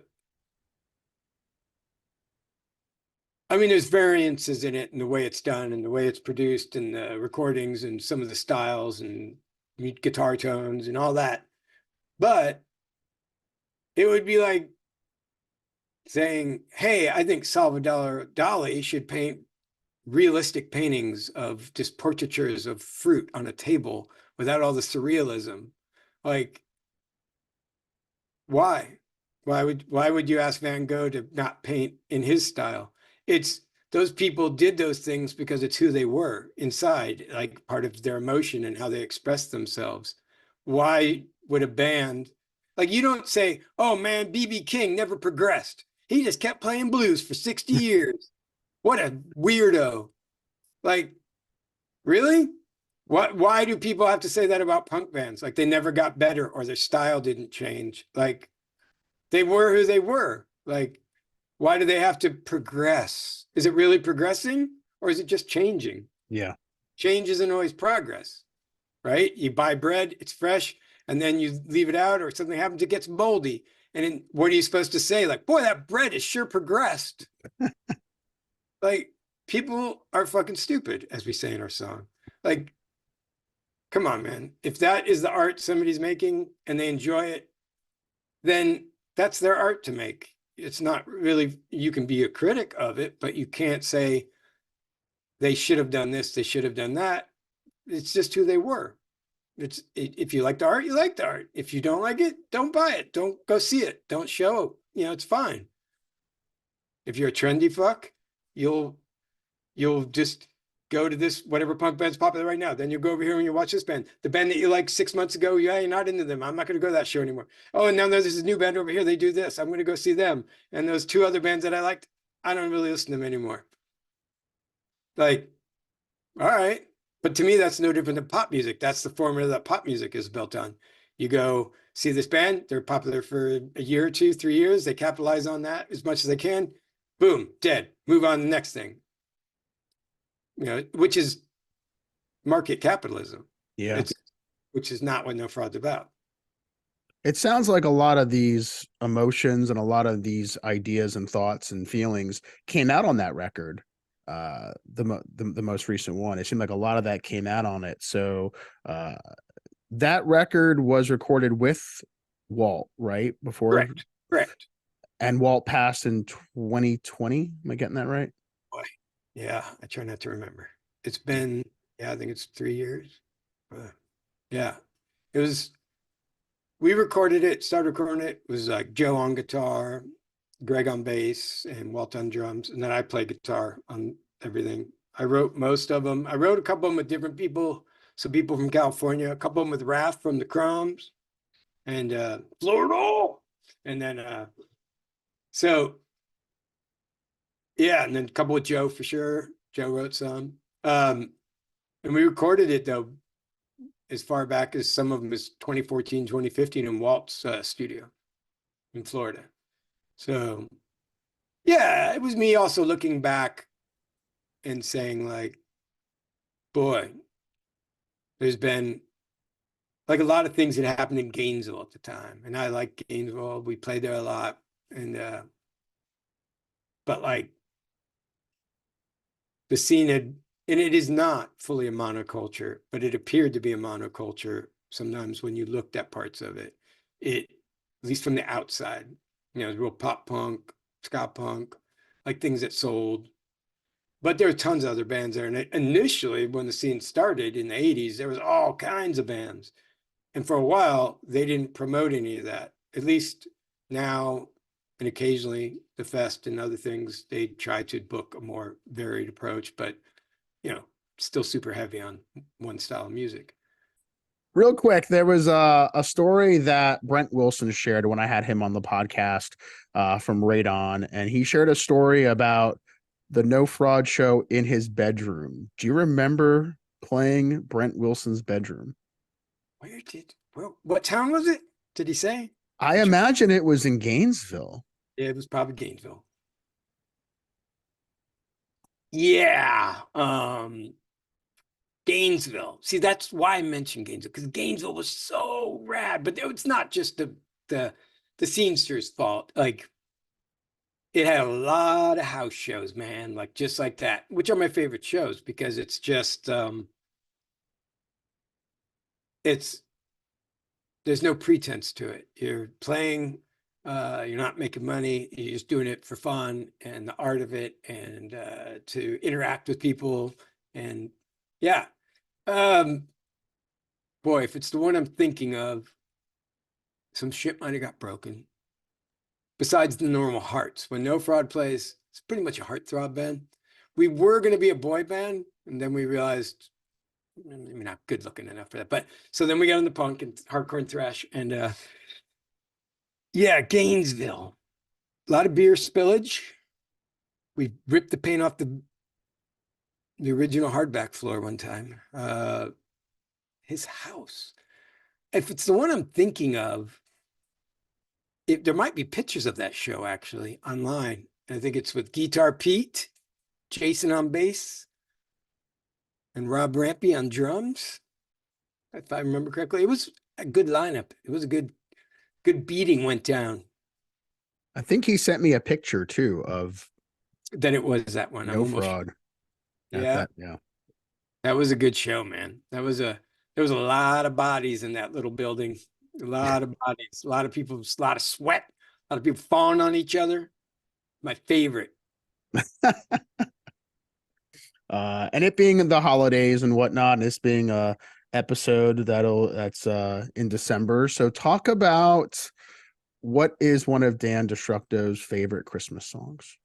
variances in it and the way it's done and the way it's produced and the recordings and some of the styles and guitar tones and all that. But it would be like saying, hey, I think Salvador Dali should paint realistic paintings of just portraitures of fruit on a table without all the surrealism. Like, why? Why would you ask Van Gogh to not paint in his style? It's those people did those things because it's who they were inside, like part of their emotion and how they express themselves. Why would a band, like, you don't say, oh man, BB King never progressed. He just kept playing blues for 60 years. What a weirdo. Like, really? Why do people have to say that about punk bands? Like, they never got better or their style didn't change. Like, they were who they were. Like, why do they have to progress? Is it really progressing, or is it just changing? Yeah. Change isn't always progress, right? You buy bread, it's fresh, and then you leave it out, or something happens, it gets moldy. And then what are you supposed to say? Like, boy, that bread is sure progressed. Like, people are fucking stupid, as we say in our song. Like, come on, man. If that is the art somebody's making and they enjoy it, then that's their art to make. It's not really, you can be a critic of it, but you can't say they should have done this, they should have done that. It's just who they were. If you like the art, you like the art. If you don't like it, don't buy it. Don't go see it. Don't show. It's fine. If you're a trendy fuck, you'll just go to this whatever punk band's popular right now. Then you'll go over here and you watch this band. The band that you liked 6 months ago, yeah, you're not into them. I'm not going to go to that show anymore. Oh, and now there's this new band over here. They do this. I'm going to go see them. And those two other bands that I liked, I don't really listen to them anymore. Like, all right. But to me, that's no different than pop music. That's the formula that pop music is built on. You go see this band. They're popular for a year or 2, 3 years. They capitalize on that as much as they can. Boom, dead. Move on to the next thing. Which is market capitalism. Yeah. Which is not what No Fraud's about. It sounds like a lot of these emotions and a lot of these ideas and thoughts and feelings came out on that record. The most recent one. It seemed like a lot of that came out on it. So that record was recorded with Walt, right? Before. Correct. And Walt passed in 2020. Am I getting that right? Boy. Yeah, I try not to remember. It's been, I think it's 3 years. Yeah, we recorded it, started recording it. It was like Joe on guitar, Greg on bass, and Walt on drums. And then I play guitar on everything. I wrote most of them. I wrote a couple of them with different people. Some people from California, a couple of them with Raph from the Crumbs and Florida. And then, yeah, and then a couple with Joe for sure. Joe wrote some. And we recorded it, though, as far back as some of them is 2014, 2015 in Walt's studio in Florida. So, yeah, it was me also looking back and saying, like, boy, there's been like a lot of things that happened in Gainesville at the time. And I like Gainesville. We played there a lot. And, but like, the scene had, and it is not fully a monoculture, but it appeared to be a monoculture sometimes when you looked at parts of it. At least from the outside, real pop punk, ska punk, like things that sold. But there were tons of other bands there. And initially, when the scene started in the 80s, there was all kinds of bands. And for a while, they didn't promote any of that. At least now, and occasionally the fest and other things, they try to book a more varied approach, but still super heavy on one style of music. Real quick, there was a story that Brent Wilson shared when I had him on the podcast from Radon, and he shared a story about the No Fraud show in his bedroom. Do you remember playing Brent Wilson's bedroom? What town was it? Did he say? I imagine it was in Gainesville. Yeah, it was probably Gainesville. Yeah. Gainesville. See, that's why I mentioned Gainesville, because Gainesville was so rad. But it's not just the scenesters' fault. Like, it had a lot of house shows, man. Like, just like that, which are my favorite shows because it's just it's there's no pretense to it. You're playing, you're not making money. You're just doing it for fun and the art of it, and to interact with people. And yeah, boy, if it's the one I'm thinking of, some shit might have got broken. Besides the normal hearts, when No Fraud plays, it's pretty much a heartthrob band. We were going to be a boy band, and then we realized maybe not good looking enough for that. But so then we got into punk and hardcore and thrash, and yeah, Gainesville, a lot of beer spillage. We ripped the paint off the original hardback floor one time. His house. If it's the one I'm thinking of, there might be pictures of that show actually online. I think it's with Guitar Pete, Jason on bass, and Rob Rampy on drums. If I remember correctly, it was a good lineup. It was a good beating went down. I think he sent me a picture too of Then it was that one. No Fraud at Yeah, that. Yeah. that was a good show, man. There was a lot of bodies in that little building. A lot of bodies, a lot of people, a lot of sweat, a lot of people falling on each other. My favorite. And it being the holidays and whatnot, and this being a episode that's in December. So talk about what is one of Dan Destructo's favorite Christmas songs.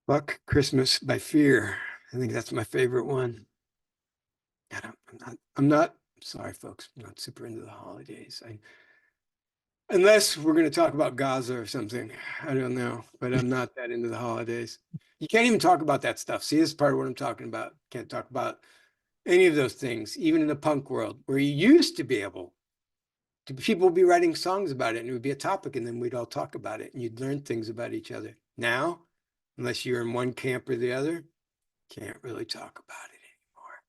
Fuck Christmas by Fear. I think that's my favorite one. I'm not sorry, folks. I'm not super into the holidays. Unless we're going to talk about Gaza or something. I don't know, but I'm not that into the holidays. You can't even talk about that stuff. See, this is part of what I'm talking about. Can't talk about any of those things, even in the punk world, where you used to be able to, people would be writing songs about it and it would be a topic and then we'd all talk about it and you'd learn things about each other. Now, unless you're in one camp or the other, can't really talk about it anymore.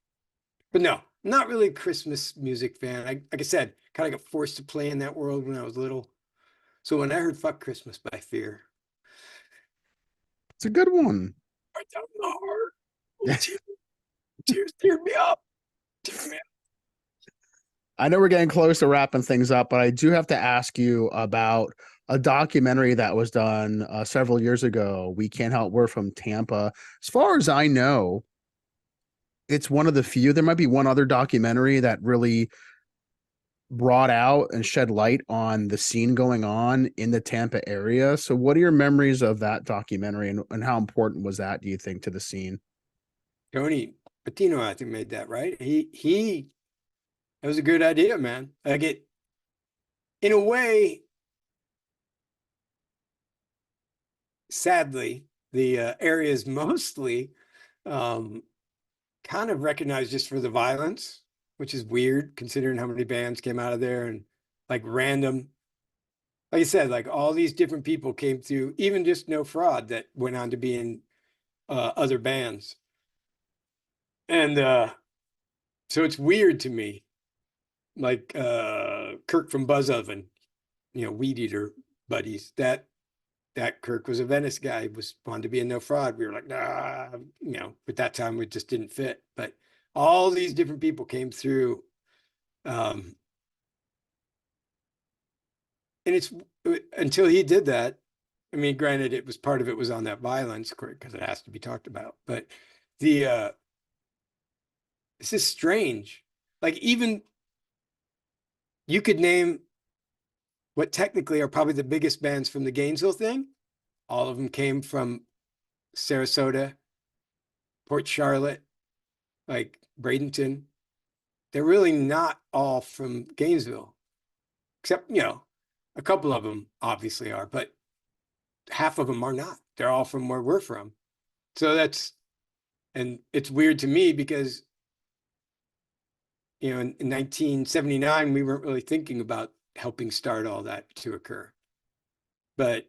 But no, I'm not really a Christmas music fan. Like I said, kind of got forced to play in that world when I was little. So when I heard Fuck Christmas by Fear, It's a good one. right down the heart. Tears tear me up. Tear me up. I know we're getting close to wrapping things up, but I do have to ask you about a documentary that was done several years ago. We Can't Help We're from Tampa. As far as I know, it's one of the few. There might be one other documentary that really brought out and shed light on the scene going on in the Tampa area. So what are your memories of that documentary, and how important was that, do you think, to the scene? Tony Patino, I think, made that, right? That was a good idea, man. Like it, in a way, sadly, the area is mostly kind of recognized just for the violence, which is weird considering how many bands came out of there and like random. Like I said, like all these different people came through, even just No Fraud that went on to be in other bands. And so it's weird to me, like Kirk from Buzz Oven, Weed Eater buddies. That Kirk was a Venice guy, was wanted to be in No Fraud. We were like, nah, at that time we just didn't fit. But all these different people came through. And it's until he did that. I mean, granted, it was part of it was on that violence because it has to be talked about. But the this is strange. Like even you could name what technically are probably the biggest bands from the Gainesville thing. All of them came from Sarasota, Port Charlotte, like Bradenton. They're really not all from Gainesville, except, a couple of them obviously are, but half of them are not. They're all from where we're from. So and it's weird to me because, in 1979, we weren't really thinking about helping start all that to occur. But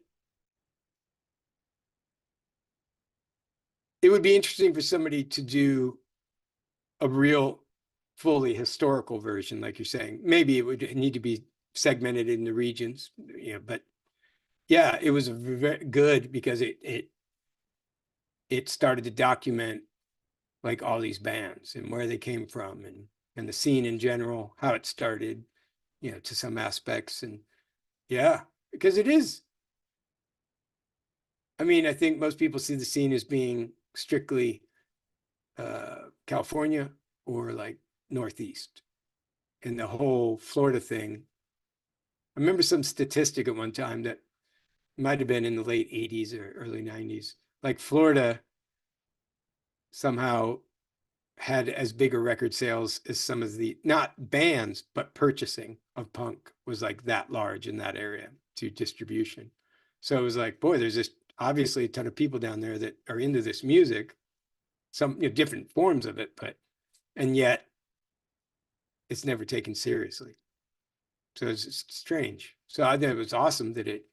it would be interesting for somebody to do a real fully historical version, like you're saying. Maybe it would need to be segmented into regions, but yeah, it was very good because it started to document like all these bands and where they came from and the scene in general, how it started, to some aspects. And yeah, because it is, I think most people see the scene as being strictly California or like Northeast. And the whole Florida thing, I remember some statistic at one time that might have been in the late 80s or early 90s. Like Florida somehow had as big a record sales as some of the, not bands, but purchasing of punk was like that large in that area to distribution. So it was like, boy, there's this obviously a ton of people down there that are into this music, some different forms of it, and yet it's never taken seriously. So it's strange. So I think it was awesome that it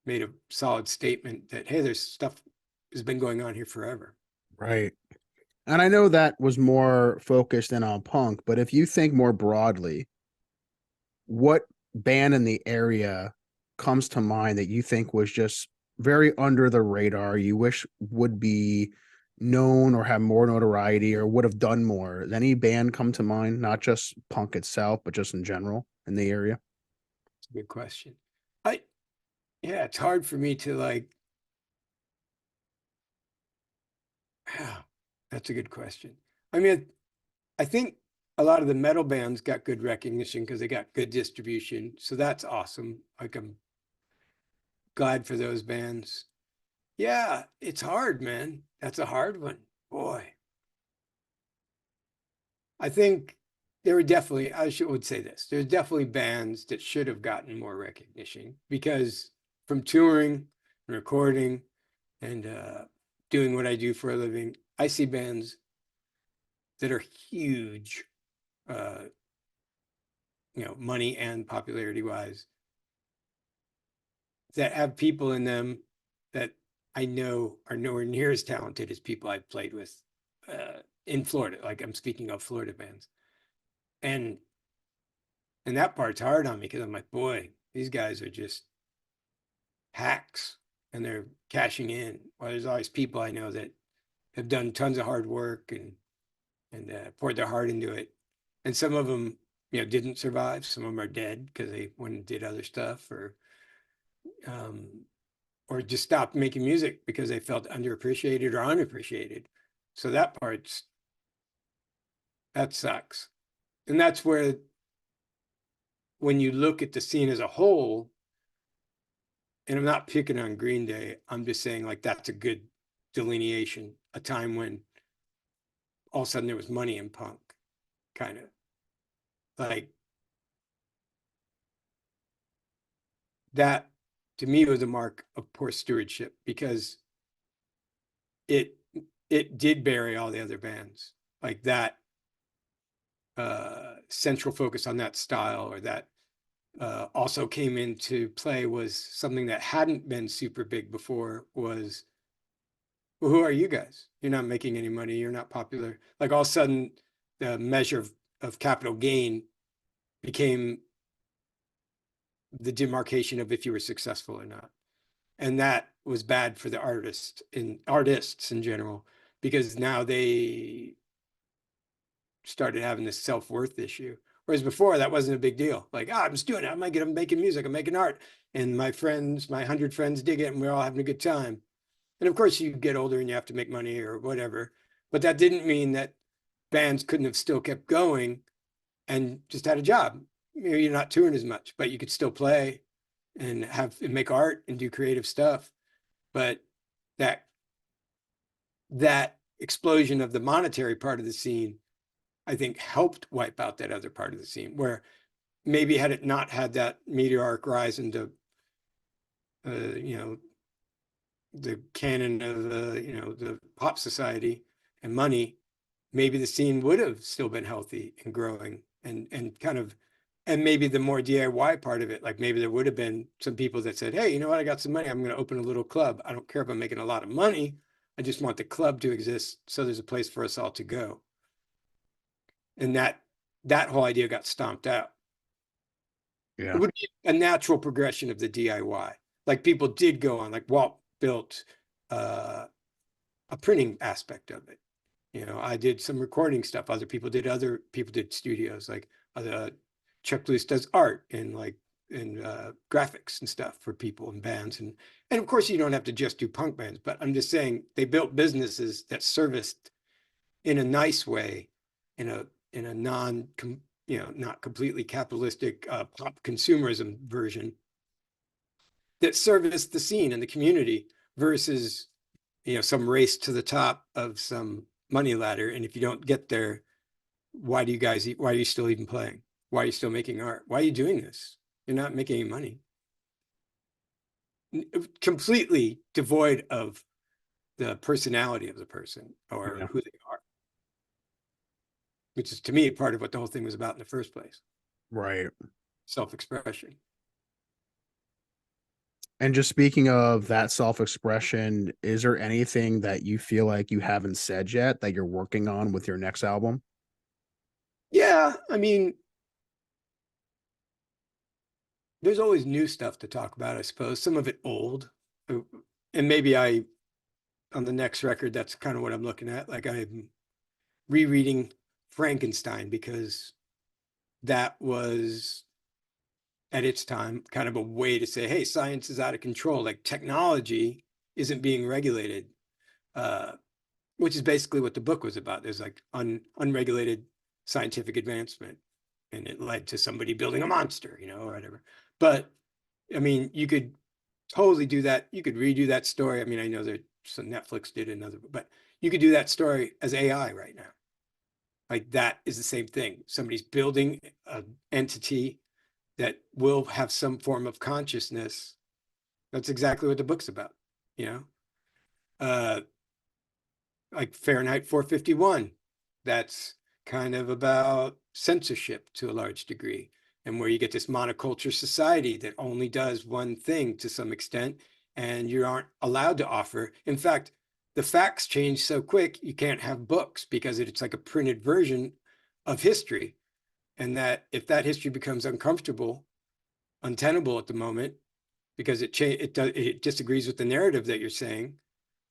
made a solid statement that, hey, there's stuff has been going on here forever. Right. And I know that was more focused in on punk, but if you think more broadly, what band in the area comes to mind that you think was just very under the radar, you wish would be known or have more notoriety or would have done more? Does any band come to mind, not just punk itself, but just in general in the area? It's a good question. Yeah, it's hard for me to like, yeah, that's a good question. I think a lot of the metal bands got good recognition because they got good distribution. So that's awesome. Like I'm glad for those bands. Yeah, it's hard, man. That's a hard one. Boy. I think there were definitely, would say this, there's definitely bands that should have gotten more recognition because from touring and recording and doing what I do for a living, I see bands that are huge, money and popularity wise, that have people in them that I know are nowhere near as talented as people I've played with in Florida. Like I'm speaking of Florida bands. And that part's hard on me because I'm like, boy, these guys are just hacks and they're cashing in. Well, there's always people I know that have done tons of hard work and poured their heart into it. And some of them, didn't survive. Some of them are dead because they went and did other stuff or just stopped making music because they felt underappreciated or unappreciated. So that sucks. And that's where, when you look at the scene as a whole, and I'm not picking on Green Day, I'm just saying like that's a good delineation, a time when all of a sudden there was money in punk, kind of like that. To me, was a mark of poor stewardship because it did bury all the other bands. Like that central focus on that style or that also came into play was something that hadn't been super big before was, well, who are you guys? You're not making any money. You're not popular. Like all of a sudden the measure of capital gain became the demarcation of if you were successful or not. And that was bad for the artists in general, because now they started having this self-worth issue. Whereas before that wasn't a big deal. Like, I'm just doing it. I'm making music. I'm making art. And my 100 friends dig it and we're all having a good time. And of course you get older and you have to make money or whatever. But that didn't mean that bands couldn't have still kept going and just had a job. maybe you're not touring as much, but you could still play and make art and do creative stuff. But that explosion of the monetary part of the scene, I think, helped wipe out that other part of the scene, where maybe had it not had that meteoric rise into the canon of the pop society and money, maybe the scene would have still been healthy and growing and kind of, and maybe the more DIY part of it, like maybe there would have been some people that said, hey, you know what, I got some money, I'm going to open a little club. I don't care if I'm making a lot of money, I just want the club to exist so there's a place for us all to go. And that whole idea got stomped out. Yeah. It would be a natural progression of the DIY. Like people did go on, like Walt built a printing aspect of it. I did some recording stuff. Other people did studios. Like Chuck Blues does art and graphics and stuff for people and bands. And of course you don't have to just do punk bands, but I'm just saying they built businesses that serviced in a nice way, in a not completely capitalistic pop consumerism version that serviced the scene and the community versus some race to the top of some money ladder. And if you don't get there, why are you still even playing? Why are you still making art? Why are you doing this? You're not making any money. Completely devoid of the personality of the person or who they are, which is to me part of what the whole thing was about in the first place. Right. Self-expression. And just speaking of that self-expression, is there anything that you feel like you haven't said yet that you're working on with your next album? Yeah, I mean, there's always new stuff to talk about, I suppose. Some of it old. And maybe on the next record, that's kind of what I'm looking at. Like I'm rereading Frankenstein because that was at its time kind of a way to say, hey, science is out of control. Like technology isn't being regulated, which is basically what the book was about. There's like unregulated scientific advancement, and it led to somebody building a monster, or whatever. But I mean, you could totally do that. You could redo that story. I mean, I know that some Netflix did another, but you could do that story as AI right now. Like that is the same thing. Somebody's building an entity that will have some form of consciousness. That's exactly what the book's about, like Fahrenheit 451. That's kind of about censorship to a large degree, and where you get this monoculture society that only does one thing to some extent, and you aren't allowed to offer. In fact, the facts change so quick, you can't have books because it's like a printed version of history. And that if that history becomes uncomfortable, untenable at the moment, because it disagrees with the narrative that you're saying,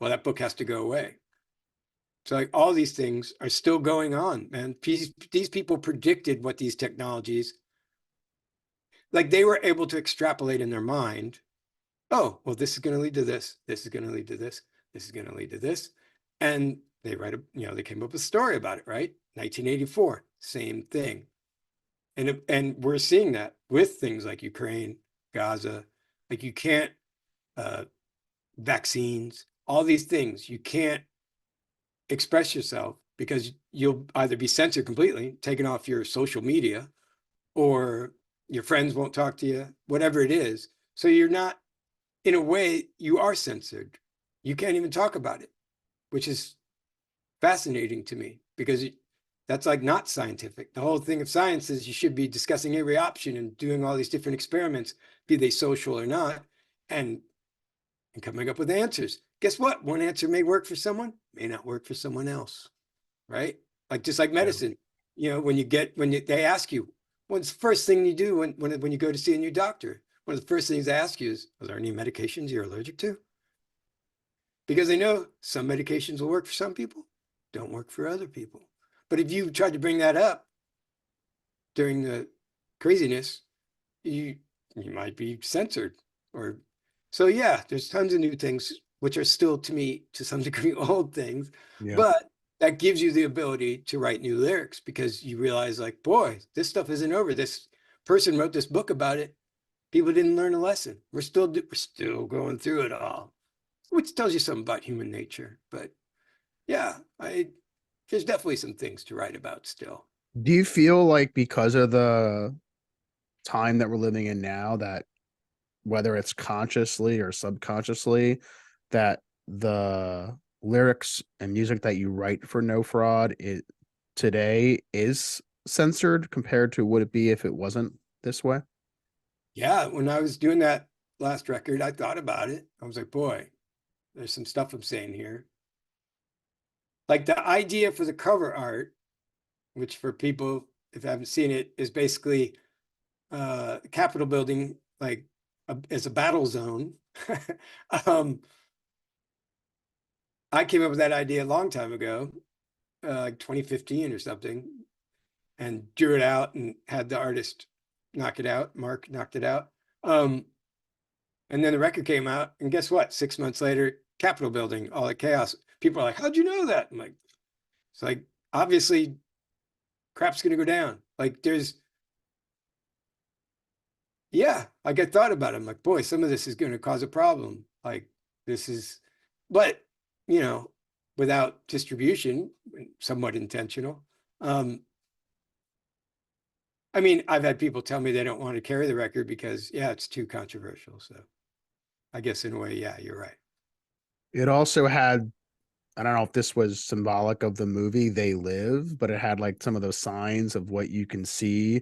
well, that book has to go away. So like all these things are still going on, man. These people predicted what these technologies, like they were able to extrapolate in their mind. Oh, well, this is going to lead to this. This is going to lead to this. This is going to lead to this. And they they came up with a story about it, right? 1984, same thing. And we're seeing that with things like Ukraine, Gaza, like you can't, vaccines, all these things, you can't express yourself because you'll either be censored completely, taken off your social media, or your friends won't talk to you, whatever it is. So you're not, in a way, you are censored. You can't even talk about it, which is fascinating to me because that's like not scientific. The whole thing of science is you should be discussing every option and doing all these different experiments, be they social or not, and coming up with answers. Guess what? One answer may work for someone, may not work for someone else, right? Like just like medicine, when they ask you, what's the first thing you do when you go to see a new doctor? One of the first things they ask you is, are there any medications you're allergic to? Because they know some medications will work for some people, don't work for other people. But if you tried to bring that up during the craziness, you might be censored. So yeah, there's tons of new things, which are still to me, to some degree, old things, but that gives you the ability to write new lyrics because you realize like, boy, this stuff isn't over. person wrote this book about it, people didn't learn a lesson. We're still going through it all, which tells you something about human nature. But yeah, there's definitely some things to write about still. Do you feel like because of the time that we're living in now, that whether it's consciously or subconsciously, that the lyrics and music that you write for No Fraud today is censored compared to would it be if it wasn't this way? Yeah, when I was doing that last record, I thought about it. I was like, boy, there's some stuff I'm saying here. Like the idea for the cover art, which for people, if they haven't seen it, is basically Capitol building, like as a battle zone. um, I came up with that idea a long time ago, like 2015 or something, and drew it out and had the artist knock it out. Mark knocked it out. And then the record came out, and guess what? 6 months later, Capitol building, all the chaos. People are like, how'd you know that? I'm like, it's like, obviously, crap's going to go down. Like, yeah, like I thought about it. I'm like, boy, some of this is going to cause a problem. Like, this is, but, you know, without distribution, somewhat intentional. I mean, I've had people tell me they don't want to carry the record because, yeah, it's too controversial. So I guess in a way, yeah, you're right. It also had, I don't know if this was symbolic of the movie They Live, but it had like some of those signs of what you can see,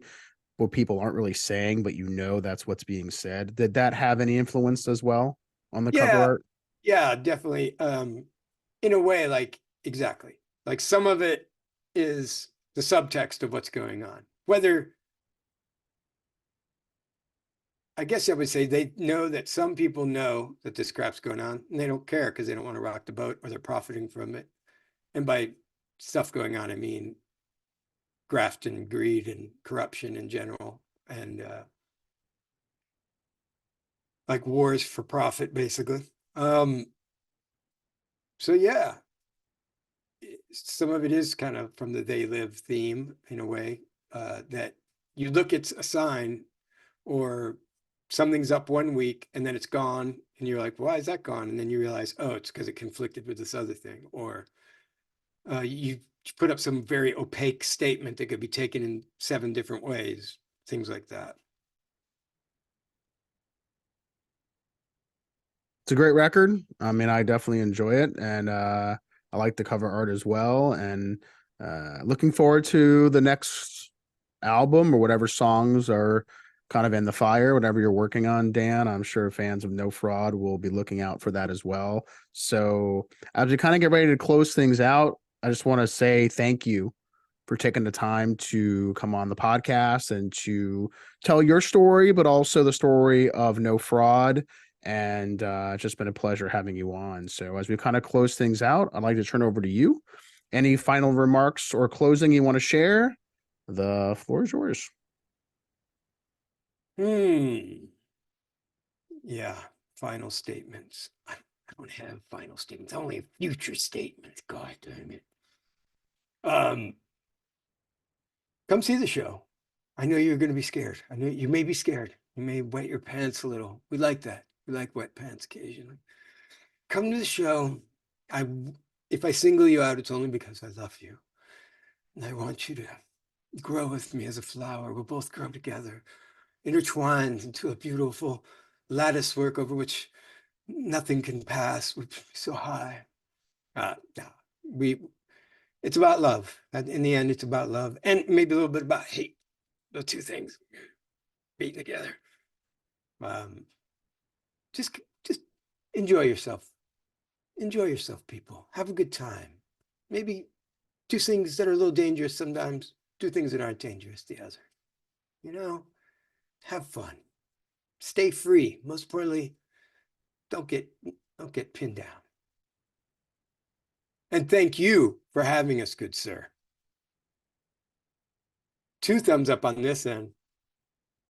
what people aren't really saying, but you know that's what's being said. Did that have any influence as well on the cover Yeah, art? yeah, definitely. In a way, like exactly. Like some of it is the subtext of what's going on. Whether I guess I would say they know that some people know that this crap's going on and they don't care because they don't want to rock the boat or they're profiting from it. And by stuff going on, I mean graft and greed and corruption in general, and like wars for profit, basically. So yeah, some of it is kind of from the They Live theme in a way, that you look at a sign or something's up one week and then it's gone and you're like, why is that gone? And then you realize, oh, it's because it conflicted with this other thing. Or you put up some very opaque statement that could be taken in 7 different ways, things like that. It's a great record. I mean, I definitely enjoy it, and I like the cover art as well. And looking forward to the next album or whatever songs are kind of in the fire, whatever you're working on, Dan. I'm sure fans of No Fraud will be looking out for that as well. So as we kind of get ready to close things out, I just want to say thank you for taking the time to come on the podcast and to tell your story, but also the story of No Fraud. And it's just been a pleasure having you on. So as we kind of close things out, I'd like to turn over to you. Any final remarks or closing you want to share? The floor is yours. Yeah, final statements. I don't have final statements. I only have future statements. God damn it. Come see the show. I know you're going to be scared. I know you may be scared. You may wet your pants a little. We like that. We like wet pants occasionally. Come to the show. I, if I single you out, it's only because I love you. And I want you to grow with me as a flower. We'll both grow together, intertwined into a beautiful lattice work over which nothing can pass. We're so high. No, it's about love. In the end, it's about love and maybe a little bit about hate. The two things beaten together. Just enjoy yourself. Enjoy yourself, people. Have a good time. Maybe do things that are a little dangerous sometimes. Do things that aren't dangerous the other. You know, have fun. Stay free. Most importantly, don't get pinned down. And thank you for having us, good sir. 2 thumbs up on this end.